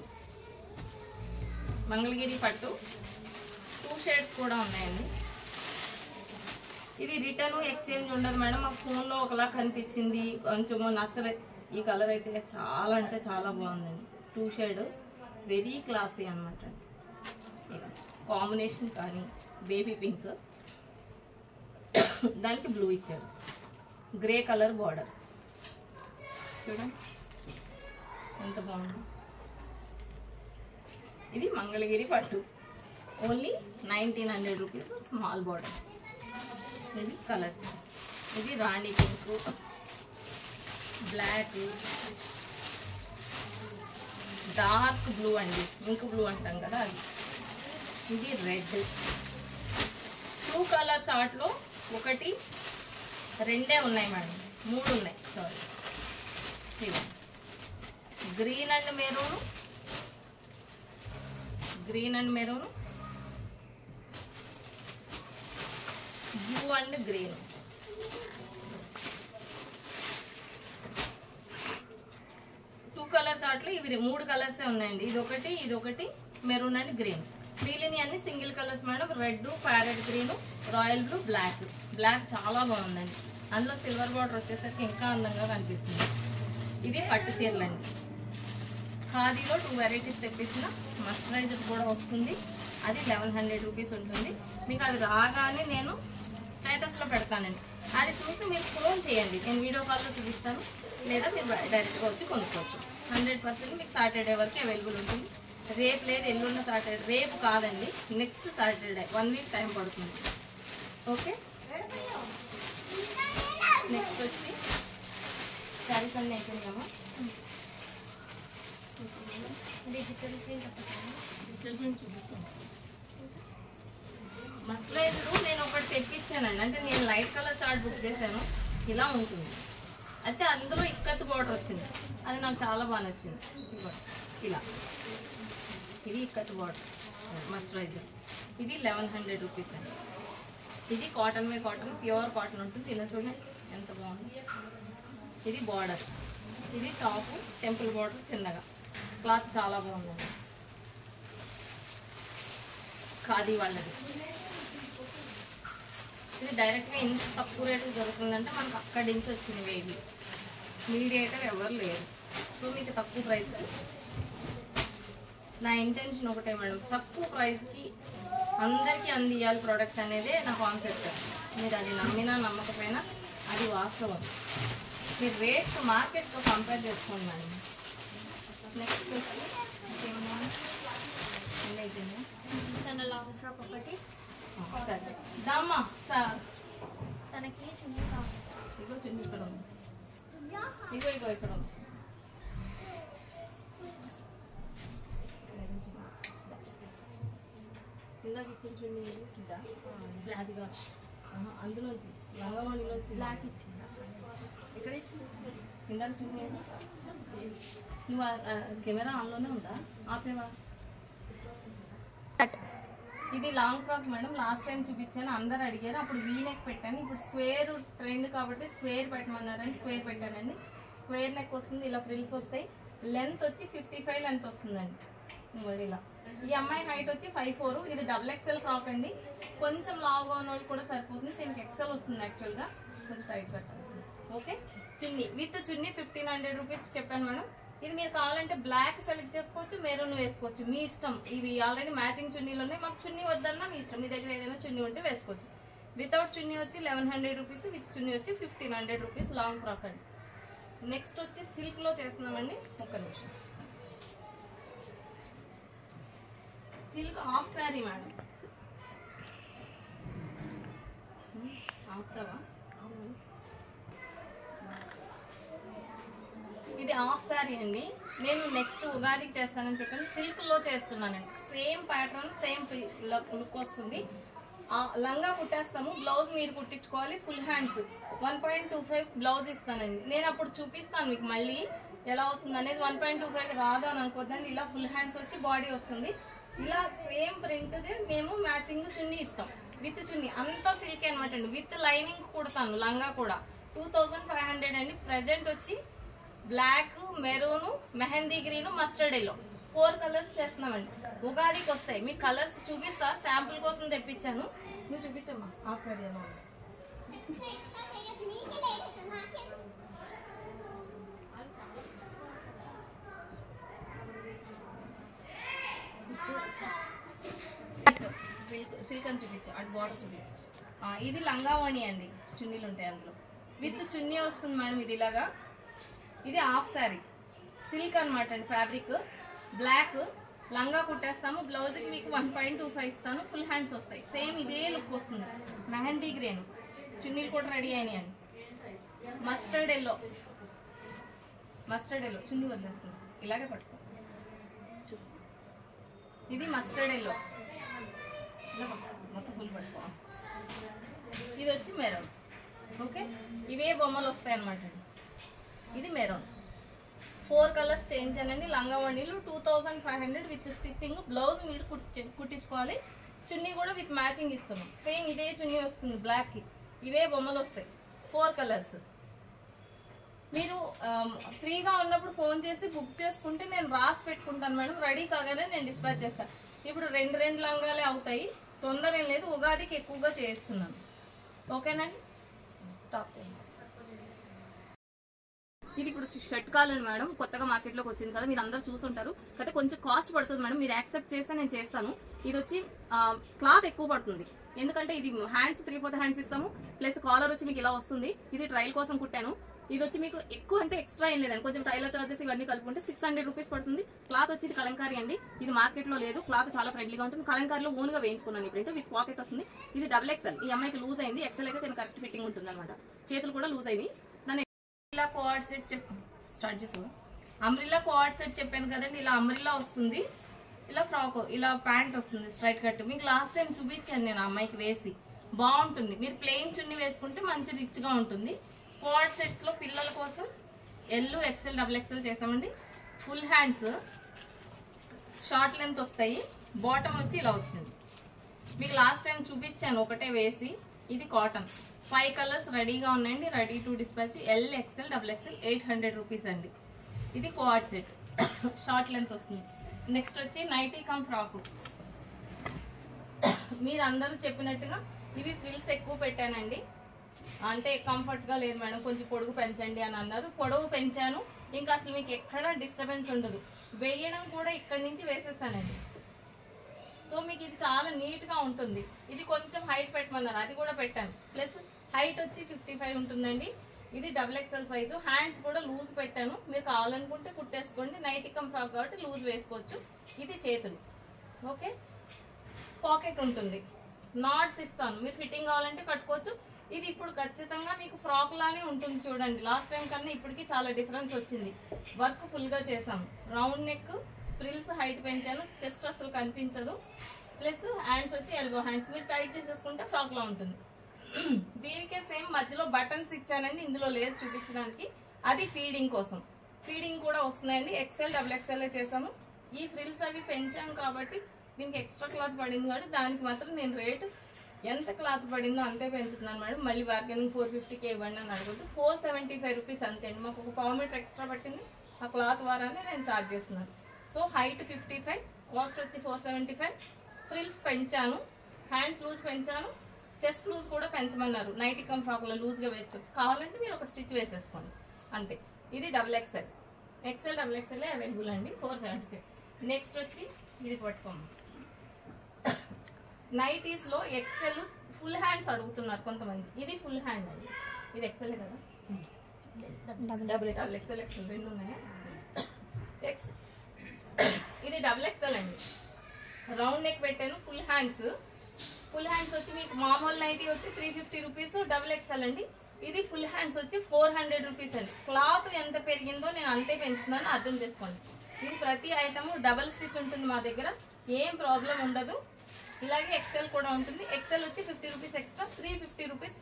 మంగళగిరి పట్టు, 2 షేడ్స్ కూడా ఉన్నాయండి. ఇది రిటర్న్ ఎక్స్చేంజ్ ఉండదు మేడం. మా ఫోన్లో ఒకలా కనిపించింది, కొంచెం నచ్చలేదు. ఈ కలర్ అయితే చాలా అంటే చాలా బాగుందండి. 2 షేడ్, వెరీ క్లాసీ అనమాట. కాంబినేషన్ కానీ బేబీ పింక్, దానికి బ్లూ ఇచ్చాడు. గ్రే కలర్ బార్డర్ చూడండి ఎంత బాగుంది. ఇది మంగళగిరి పట్టు, ఓన్లీ 1,900 రూపీస్. Small border. ఇది కలర్స్. ఇది రాణి పింక్, బ్లాక్, డార్క్ బ్లూ అండి, ఇంక్ బ్లూ అంటాం కదా అది. ఇది రెడ్. 2 కలర్ చార్ట్లో 1, 2 ఉన్నాయి మేడం, 3 ఉన్నాయి. Sorry, green and maroon, green and maroon, blue and green. Colour చార్ట్లు ఇవి 3 కలర్సే ఉన్నాయండి. ఇది ఒకటి మెరూన్ అండ్ గ్రీన్. మిగిలిన అన్ని single colours madam. Red, parrot green, royal blue, black. Black చాలా బాగుందండి. అందులో సిల్వర్ బార్డర్ వచ్చేసరికి ఇంకా అందంగా కనిపిస్తుంది. ఇది పట్టు చీరలు అండి. ఖాదీలో 2 వెరైటీస్ తెప్పించిన. మస్టరైజర్ కూడా వస్తుంది, అది 1,100 రూపీస్ ఉంటుంది. మీకు అది రాగానే నేను స్టేటస్లో పెడతానండి. అది చూసి మీరు ఫోన్ చేయండి, నేను వీడియో కాల్లో చూపిస్తాను, లేదా మీరు డైరెక్ట్గా వచ్చి కొనుక్కోవచ్చు. 100% మీకు సాటర్డే వరకు అవైలబుల్ ఉంటుంది. రేపు లేదు, ఎల్లున్న సాటర్డే, రేపు కాదండి, నెక్స్ట్ సాటర్డే, 1 వీక్ టైం పడుతుంది. ఓకే, నెక్స్ట్ వచ్చి శారీస్ అన్నీ అయిపోయినామా? డిజిటల్ ప్రింట్ చూపిస్తాను. మస్టరైజ్డ్ నేను ఒకటి తెప్పించానండి, అంటే నేను లైట్ కలర్ చార్ట్ బుక్ చేశాను, ఇలా ఉంటుంది. అయితే అందులో ఇక్కత్ బార్డర్ వచ్చింది, అది నాకు చాలా బాగా నచ్చింది. ఇలా ఇది ఇక్కత్ బార్డర్ మస్టరైజర్, ఇది 1100 రూపీస్ అండి. ఇది కాటన్ వే కాటన్, ప్యూర్ కాటన్ ఉంటుంది. ఇలా చూడండి ఎంత బాగుంది. ఇది బార్డర్, ఇది టాప్ టెంపుల్ బార్డర్ చిన్నగా, క్లాత్ చాలా బాగుందండి. ఖాదీ వాళ్ళది. ఇది డైరెక్ట్గా ఇంత తక్కువ రేటుకి దొరుకుతుందంటే మనకు అక్కడి నుంచి వచ్చినవి ఇవి, మీడియేటర్ ఎవరు లేరు. సో మీకు తక్కువ ప్రైస్. నా ఇంటెన్షన్ ఒకటే మేడం, తక్కువ ప్రైస్కి అందరికీ అందియాలి ప్రోడక్ట్ అనేదే నా కాన్సెప్ట్. మీరు అది నమ్మినా నమ్మకపోయినా అది వాస్తవం. మీరు రేట్ మార్కెట్తో కంపేర్ చేసుకోండి మేడం. నెక్స్ట్ వచ్చి తన లాంగ్ ఫ్రాక్ ఒకటి, సరే దమ్మా సార్, తనకి చున్నీ కావాలి. ఇగో చున్నీ ఇక్కడ ఉంది, ఇగో ఇగో ఇక్కడ ఉంది. ఇందాక ఇచ్చిన చున్నీ బ్లాక్ కాదు, అందులో లంగవాణిలో బ్లాక్ ఇచ్చింది. ఎక్కడ ఇచ్చింది? ఇందాక చున్నీ నువ్వు కెమెరా ఆన్లోనే ఉందా? ఆపేవా? ఇది long frock madam, last time చూపించాను, అందరు అడిగారు, అప్పుడు వీనెక్ పెట్టాను. ఇప్పుడు స్క్వేర్ ట్రెండ్ కాబట్టి స్క్వేర్ పెట్టమన్నారని స్క్వేర్ పెట్టానండి. స్క్వేర్ నెక్ వస్తుంది, ఇలా ఫ్రిల్స్ వస్తాయి. లెంత్ వచ్చి 55 లెంత్ వస్తుందండి. ఇలా ఈ అమ్మాయి హైట్ వచ్చి 5'4". ఇది XXL ఫ్రాక్ అండి, కొంచెం లావుగా ఉన్న వాళ్ళు కూడా సరిపోతుంది. దీనికి XL వస్తుంది యాక్చువల్గా, కొంచెం టైట్ కట్టాల్సింది. Okay, chunni with chunni 1500 rupees చెప్పాను మేడం. ఇది మీరు కావాలంటే బ్లాక్ సెలెక్ట్ చేసుకోవచ్చు, మెరూన్ వేసుకోవచ్చు, మీ ఇష్టం. ఇవి ఆల్రెడీ మ్యాచింగ్ చున్నీలు ఉన్నాయి, మాకు చున్నీ వద్దన్నా మీ ఇష్టం. మీ దగ్గర ఏదైనా చున్నీ ఉంటే వేసుకోవచ్చు. వితౌట్ చున్నీ వచ్చి 1100 రూపీస్, విత్ చున్నీ వచ్చి 1500 రూపీస్ లాంగ్ ఫ్రాక్ అండి. నెక్స్ట్ వచ్చి సిల్క్లో చేస్తున్నామండి. ఒక్క నిమిషం. సిల్క్ హాఫ్ శారీ మేడం, ఆపుతావా? ఇది హాఫ్ శారీ అండి. నేను నెక్స్ట్ ఉగాదికి చేస్తానని చెప్పాను, సిల్క్లో చేస్తున్నానండి. సేమ్ ప్యాటర్న్, సేమ్ లుక్ వస్తుంది. లంగా కుట్టేస్తాము, బ్లౌజ్ మీరు కుట్టించుకోవాలి. ఫుల్ హ్యాండ్స్ 1.25 బ్లౌజ్ ఇస్తానండి. నేను అప్పుడు చూపిస్తాను మీకు మళ్ళీ ఎలా వస్తుంది అనేది. 1.25 రాదు అని అనుకోద్దండి. ఇలా ఫుల్ హ్యాండ్స్ వచ్చి బాడీ వస్తుంది. ఇలా సేమ్ ప్రింట్ది మేము మ్యాచింగ్ చున్నీ ఇస్తాం, విత్ చున్నీ అంతా సిల్క్ అనమాట అండి. విత్ లైనింగ్ కుడతాను. లంగా కూడా 2500 అండి. ప్రజెంట్ వచ్చి black, maroon, mehendi green, mustard yellow 4 colours చేస్తున్నామండి. ఉగాదికి వస్తాయి. మీకు కలర్స్ చూపిస్తా, శాంపుల్ కోసం తెప్పించాను. నువ్వు చూపించమ్మా. సిల్క్ అని చూపించు, అటు బార్డర్ చూపించు. ఇది లంగావణి అండి, చున్నీలు ఉంటాయి అందులో. విత్ చున్నీ వస్తుంది మేడం. ఇది ఇలాగా, ఇది హాఫ్ శారీ సిల్క్ అనమాట అండి. ఫ్యాబ్రిక్ బ్లాక్, లంగా కుట్టేస్తాము. బ్లౌజ్కి మీకు 1.25 ఇస్తాను. ఫుల్ హ్యాండ్స్ వస్తాయి. సేమ్ ఇదే లుక్ వస్తుంది. మెహందీ గ్రీన్ చున్నీలు కూడా రెడీ అయినాయి అండి. మస్టర్డ్ ఎల్లో, మస్టర్డ్ ఎల్లో చున్నీ వదిలేస్తుంది. ఇలాగే పట్టుకో. ఇది మస్టర్డ్ ఎల్లో, మొత్తం ఫుల్ పట్టుకో. ఇది వచ్చి మెరూన్. ఓకే, ఇవే బొమ్మలు వస్తాయి అనమాట అండి. ఇది మెరూన్. 4 కలర్స్ చేంజ్ అనండి. లంగావణిలు 2500 విత్ స్టిచ్చింగ్. బ్లౌజ్ మీరు కుట్టించుకోవాలి. చున్నీ కూడా విత్ మ్యాచింగ్ ఇస్తున్నాం. సేమ్ ఇదే చున్నీ వస్తుంది బ్లాక్కి. ఇవే బొమ్మలు వస్తాయి. 4 కలర్స్. మీరు ఫ్రీగా ఉన్నప్పుడు ఫోన్ చేసి బుక్ చేసుకుంటే నేను రాసి పెట్టుకుంటాను మేడం. రెడీ కాగానే నేను డిస్పాచ్ చేస్తాను. ఇప్పుడు 2 లంగాలే అవుతాయి, తొందర ఏం లేదు. ఉగాదికి ఎక్కువగా చేస్తున్నాను. ఓకేనండి, స్టాప్ చేయండి. ఇది ఇప్పుడు షర్ట్ కాలండి మేడం, కొత్తగా మార్కెట్లోకి వచ్చింది కదా, మీరు అందరూ చూసుంటారు. అయితే కొంచెం కాస్ట్ పడుతుంది మేడం, మీరు యాక్సెప్ట్ చేస్తే నేను చేస్తాను. ఇది వచ్చి క్లాత్ ఎక్కువ పడుతుంది, ఎందుకంటే ఇది హ్యాండ్స్ 3/4 హ్యాండ్స్ ఇస్తాము, ప్లస్ కాలర్ వచ్చి మీకు ఇలా వస్తుంది. ఇది ట్రయల్ కోసం కుట్టాను. ఇది వచ్చి మీకు ఎక్కువ అంటే ఎక్స్ట్రా ఏం లేదండి, కొంచెం టైలర్ చార్జెస్ ఇవన్నీ కలుపుకుంటే 600 రూపీస్ పడుతుంది. క్లాత్ వచ్చి ఇది కలంకారీ అండి, ఇది మార్కెట్ లో లేదు. క్లాత్ చాలా ఫ్రెండ్లీగా ఉంటుంది. కలంకారీలో ఓన్ గా వేయించుకున్నాను ప్రింట్, విత్ పాకెట్ వస్తుంది. ఇది XXL. ఈ అమ్మాయికి లూజ్ అయింది, ఎక్సెల్ అయితే కరెక్ట్ ఫిట్టింగ్ ఉంటుంది అనమాట. చేతులు కూడా లూజ్ అయింది. దాని ఇలా కోఆర్డ్ సెట్ స్టార్ట్ చేసావా, అంబ్రిల్లా కోఆర్డ్ సెట్ చెప్పాను కదండి. ఇలా అంబ్రిల్లా వస్తుంది, ఇలా ఫ్రాక్, ఇలా ప్యాంట్ వస్తుంది స్ట్రైట్ కట్. మీకు లాస్ట్ టైం చూపించాను నేను అమ్మాయికి వేసి, బాగుంటుంది. మీరు ప్లెయిన్ చున్నీ వేసుకుంటే మంచి రిచ్ గా ఉంటుంది. కోఆర్డ్ సెట్స్ లో పిల్లల కోసం L, XL, XXL చేసామండి. ఫుల్ హ్యాండ్స్, షార్ట్ లెంత్ వస్తాయి. బాటమ్ వచ్చి ఇలా వచ్చింది. మీకు లాస్ట్ టైం చూపించాను ఒకటే వేసి. ఇది కాటన్, 5 కలర్స్ రెడీగా ఉన్నాయండి, ready to dispatch. L, XL, XXL 800 rupees అండి. ఇది కోఆర్డ్ సెట్, షార్ట్ లెంత్ వస్తుంది. నెక్స్ట్ వచ్చి నైటీ కమ్ ఫ్రాక్. మీరు అందరూ చెప్పినట్టుగా ఇవి ఫ్రిల్స్ ఎక్కువ పెట్టానండి, అంటే కంఫర్ట్ గా లేదు మేడం, కొంచెం పొడుగు పెంచండి అని అన్నారు. పొడవు పెంచాను, ఇంకా అసలు మీకు ఎక్కడ డిస్టర్బెన్స్ ఉండదు. వేయడం కూడా ఇక్కడి నుంచి వేసేసానండి. సో మీకు ఇది చాలా నీట్ గా ఉంటుంది. ఇది కొంచెం హైట్ పెట్టమన్నారు, అది కూడా పెట్టాను. ప్లస్ హైట్ వచ్చి 55 ఉంటుందండి. ఇది XXL సైజు. హ్యాండ్స్ కూడా లూజ్ పెట్టాను, మీరు కావాలనుకుంటే కుట్టేసుకోండి. నైటీ కమ్ ఫ్రాక్ కాబట్టి లూజ్ వేసుకోవచ్చు. ఇది చేతులు, ఓకే. పాకెట్ ఉంటుంది, నాట్స్ ఇస్తాను, మీరు ఫిట్టింగ్ కావాలంటే కట్టుకోవచ్చు. ఇది ఇప్పుడు ఖచ్చితంగా మీకు ఫ్రాక్ లానే ఉంటుంది చూడండి. లాస్ట్ టైం కన్నా ఇప్పటికి చాలా డిఫరెన్స్ వచ్చింది. వర్క్ ఫుల్ గా చేసాము. రౌండ్ నెక్, ఫ్రిల్స్ హైట్ పెంచాను, చెస్ట్ అసలు కనిపించదు. ప్లస్ హ్యాండ్స్ వచ్చి ఎల్బో హ్యాండ్స్, మీరు టైట్ చేసేసుకుంటే ఫ్రాక్ లా ఉంటుంది. దీనికే సేమ్ మధ్యలో బటన్స్ ఇచ్చానండి, ఇందులో లేదు చూపించడానికి. అది ఫీడింగ్ కోసం, ఫీడింగ్ కూడా వస్తున్నాయండి. XL, XXL చేసాము. ఈ ఫ్రిల్స్ అవి పెంచాం కాబట్టి దీనికి ఎక్స్ట్రా క్లాత్ పడింది కాబట్టి దానికి మాత్రం నేను రేటు ఎంత క్లాత్ పడిందో అంతే పెంచుతున్నాను మేడం. మళ్ళీ బార్గెనింగ్ 450కే ఇవ్వండి అని అడగద్దు. 475 రూపీస్ అంతే అండి. మాకు ఒక పావు మీటర్ ఎక్స్ట్రా పట్టింది, ఆ క్లాత్ వారానే నేను ఛార్జ్ చేస్తున్నాను. సో హైట్ 55, కాస్ట్ వచ్చి 475. ఫ్రిల్స్ పెంచాను, హ్యాండ్స్ లూజ్ పెంచాను, చెస్ట్ లూజ్ కూడా పెంచమన్నారు. నైటీ కమ్ ఫ్రాక్లో లూజ్గా వేసుకోవచ్చు, కావాలంటే మీరు ఒక స్టిచ్ వేసేసుకోండి అంతే. ఇది XXL, XL, XXL అవైలబుల్ అండి, 475. నెక్స్ట్ వచ్చి ఇది పట్టుకోండి. నైటీస్ లో XL ఫుల్ హ్యాండ్స్ అడుగుతున్నారు కొంతమంది. ఇది ఫుల్ హ్యాండ్ అండి, ఇది XL కదా, XXL రెండు ఉన్నాయా. ఇది XXL అండి, రౌండ్ నెక్ పెట్టాను. ఫుల్ హ్యాండ్స్, ఫుల్ హ్యాండ్స్ వచ్చి మీకు మామూలు నైటీ వచ్చి 350 రూపీస్. XXL అండి. ఇది ఫుల్ హ్యాండ్స్ వచ్చి 400 రూపీస్ అండి. క్లాత్ ఎంత పెరిగిందో నేను అంతే పెంచుతున్నాను, అర్థం చేసుకోండి. ఇది ప్రతి ఐటమ్ డబల్ స్టిచ్ ఉంటుంది మా దగ్గర, ఏం ప్రాబ్లం ఉండదు. ఇలాగే XL కూడా ఉంటుంది. XL వచ్చి 50 రూపీస్ ఎక్స్ట్రా, 350 రూపీస్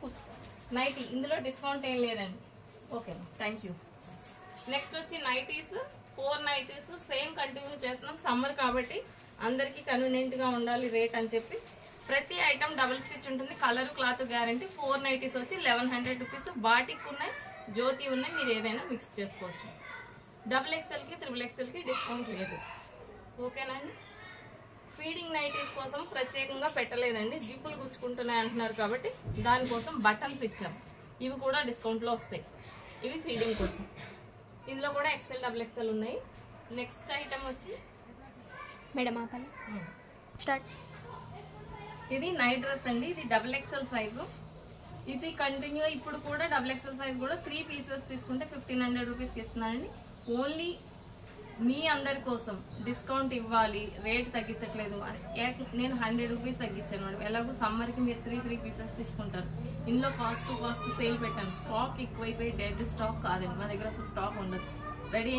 నైటీ. ఇందులో డిస్కౌంట్ ఏం లేదండి. Okay, thank you. నెక్స్ట్ వచ్చి నైటీస్, 4 నైటీస్ సేమ్ కంటిన్యూ చేస్తున్నాం. సమ్మర్ కాబట్టి అందరికీ కన్వీనియంట్ గా ఉండాలి రేట్ అని చెప్పి ప్రతి ఐటమ్ డబుల్ స్టిచ్ ఉంటుంది. Colour, cloth guarantee. 4 నైటీస్ వచ్చి 1100 రూపీస్. బాటిక్ ఉన్నాయి, జ్యోతి ఉన్నాయి, మీరు ఏదైనా మిక్స్ చేసుకోవచ్చు. XXL కి, XXL కి డిస్కౌంట్ లేదు, ఓకేనండి. ఫీడింగ్ నైటీస్ కోసం ప్రత్యేకంగా పెట్టలేదండి, జిప్పులు గుచ్చుకుంటున్నాయి అంటున్నారు కాబట్టి దానికోసం బటన్స్ ఇచ్చాం. ఇవి కూడా డిస్కౌంట్లో వస్తాయి. ఇవి ఫీడింగ్ కోసం. ఇందులో కూడా XL, XXL ఉన్నాయి. నెక్స్ట్ ఐటమ్ వచ్చి మేడం స్టార్ట్. ఇది నైట్ డ్రెస్ అండి, ఇది XXL సైజు. ఇది కంటిన్యూ ఇప్పుడు కూడా XXL సైజ్ కూడా 3 పీసెస్ తీసుకుంటే 1500 రూపీస్కి ఇస్తున్నానండి. ఓన్లీ మీ అందరి కోసం డిస్కౌంట్ ఇవ్వాలి, రేట్ తగ్గించట్లేదు. నేను 100 రూపీస్ తగ్గించాను మేడం. ఎలాగో సమ్మర్కి మీరు 3 పీసెస్ తీసుకుంటారు. ఇందులో కాస్ట్ సేల్ పెట్టాను. స్టాక్ ఎక్కువైపోయి డెడ్ స్టాక్ కాదండి మా దగ్గర, అసలు స్టాక్ ఉండదు. రెడీ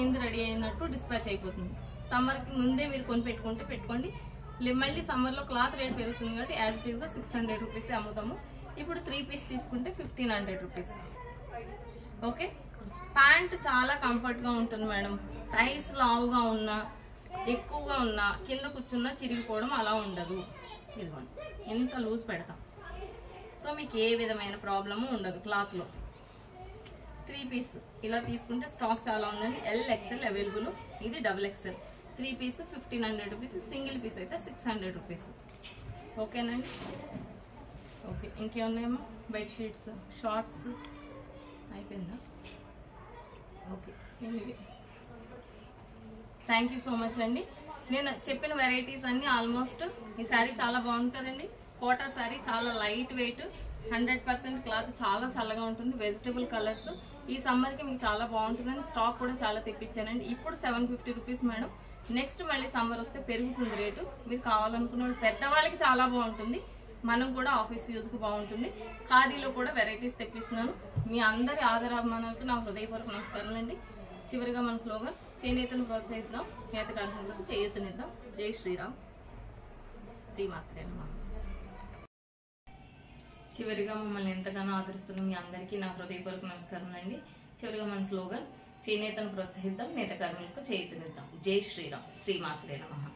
అయినట్టు డిస్పాచ్ అయిపోతుంది. సమ్మర్కి ముందే మీరు కొని పెట్టుకోండి. మళ్ళీ సమ్మర్లో క్లాత్ రేట్ పెరుగుతుంది కాబట్టి యాజ్ ఇట్ ఈస్గా 600 రూపీస్ అమ్ముతాము. ఇప్పుడు 3 పీస్ తీసుకుంటే 1500 రూపీస్. ఓకే. ప్యాంట్ చాలా కంఫర్ట్గా ఉంటుంది మేడం. సైజ్ లావుగా ఉన్నా, ఎక్కువగా ఉన్నా, కింద కూర్చున్నా చిరిగిపోవడం అలా ఉండదు. ఇదిగోండి, ఎంత లూజ్ పెడతాం. సో మీకు ఏ విధమైన ప్రాబ్లము ఉండదు క్లాత్లో. 3 పీస్ ఇలా తీసుకుంటే స్టాక్ చాలా ఉందండి. XL available. ఇది XXL. 3 piece 1500 rupees. Single piece అయితే 600 రూపీస్. ఓకేనండి. ఓకే, ఇంకేమున్నాయేమో బెడ్షీట్స్, షార్ట్స్ అయిపోయిందా? Okay, thank you so much అండి. నేను చెప్పిన వెరైటీస్ అన్ని ఆల్మోస్ట్. ఈ శారీ చాలా బాగుంది కదండి. కోటా శారీ చాలా లైట్ వెయిట్, 100% క్లాత్, చాలా చల్లగా ఉంటుంది. వెజిటబుల్ కలర్స్ ఈ సమ్మర్కి మీకు చాలా బాగుంటుందని స్టాక్ కూడా చాలా తెప్పించానండి. ఇప్పుడు 750 రూపీస్ మేడం. నెక్స్ట్ మళ్ళీ సమ్మర్ వస్తే పెరుగుతుంది రేటు. మీరు కావాలనుకున్న పెద్దవాళ్ళకి చాలా బాగుంటుంది, మనం కూడా ఆఫీస్ యూజ్కి బాగుంటుంది. ఖాదీలో కూడా వెరైటీస్ తెప్పిస్తున్నాను. మీ అందరి ఆదరాభిమానాలకు నా హృదయపూర్వక నమస్కారాలండి. చివరిగా మన స్లోగన్, చేనేతను ప్రోత్సహిద్దాం, నేత కార్మికులకు చేయూతనిద్దాం. జై శ్రీరామ్, శ్రీమాత్రే నమః. చివరిగా మమ్మల్ని ఎంతగానో ఆదరిస్తున్న మీ అందరికీ నా హృదయపూర్వక నమస్కారం అండి. చివరిగా మన స్లోగన్, చేనేతను ప్రోత్సహిద్దాం, నేత కార్మికులకు చేయూతనిద్దాం. జై శ్రీరామ్, శ్రీమాత్రే నమః.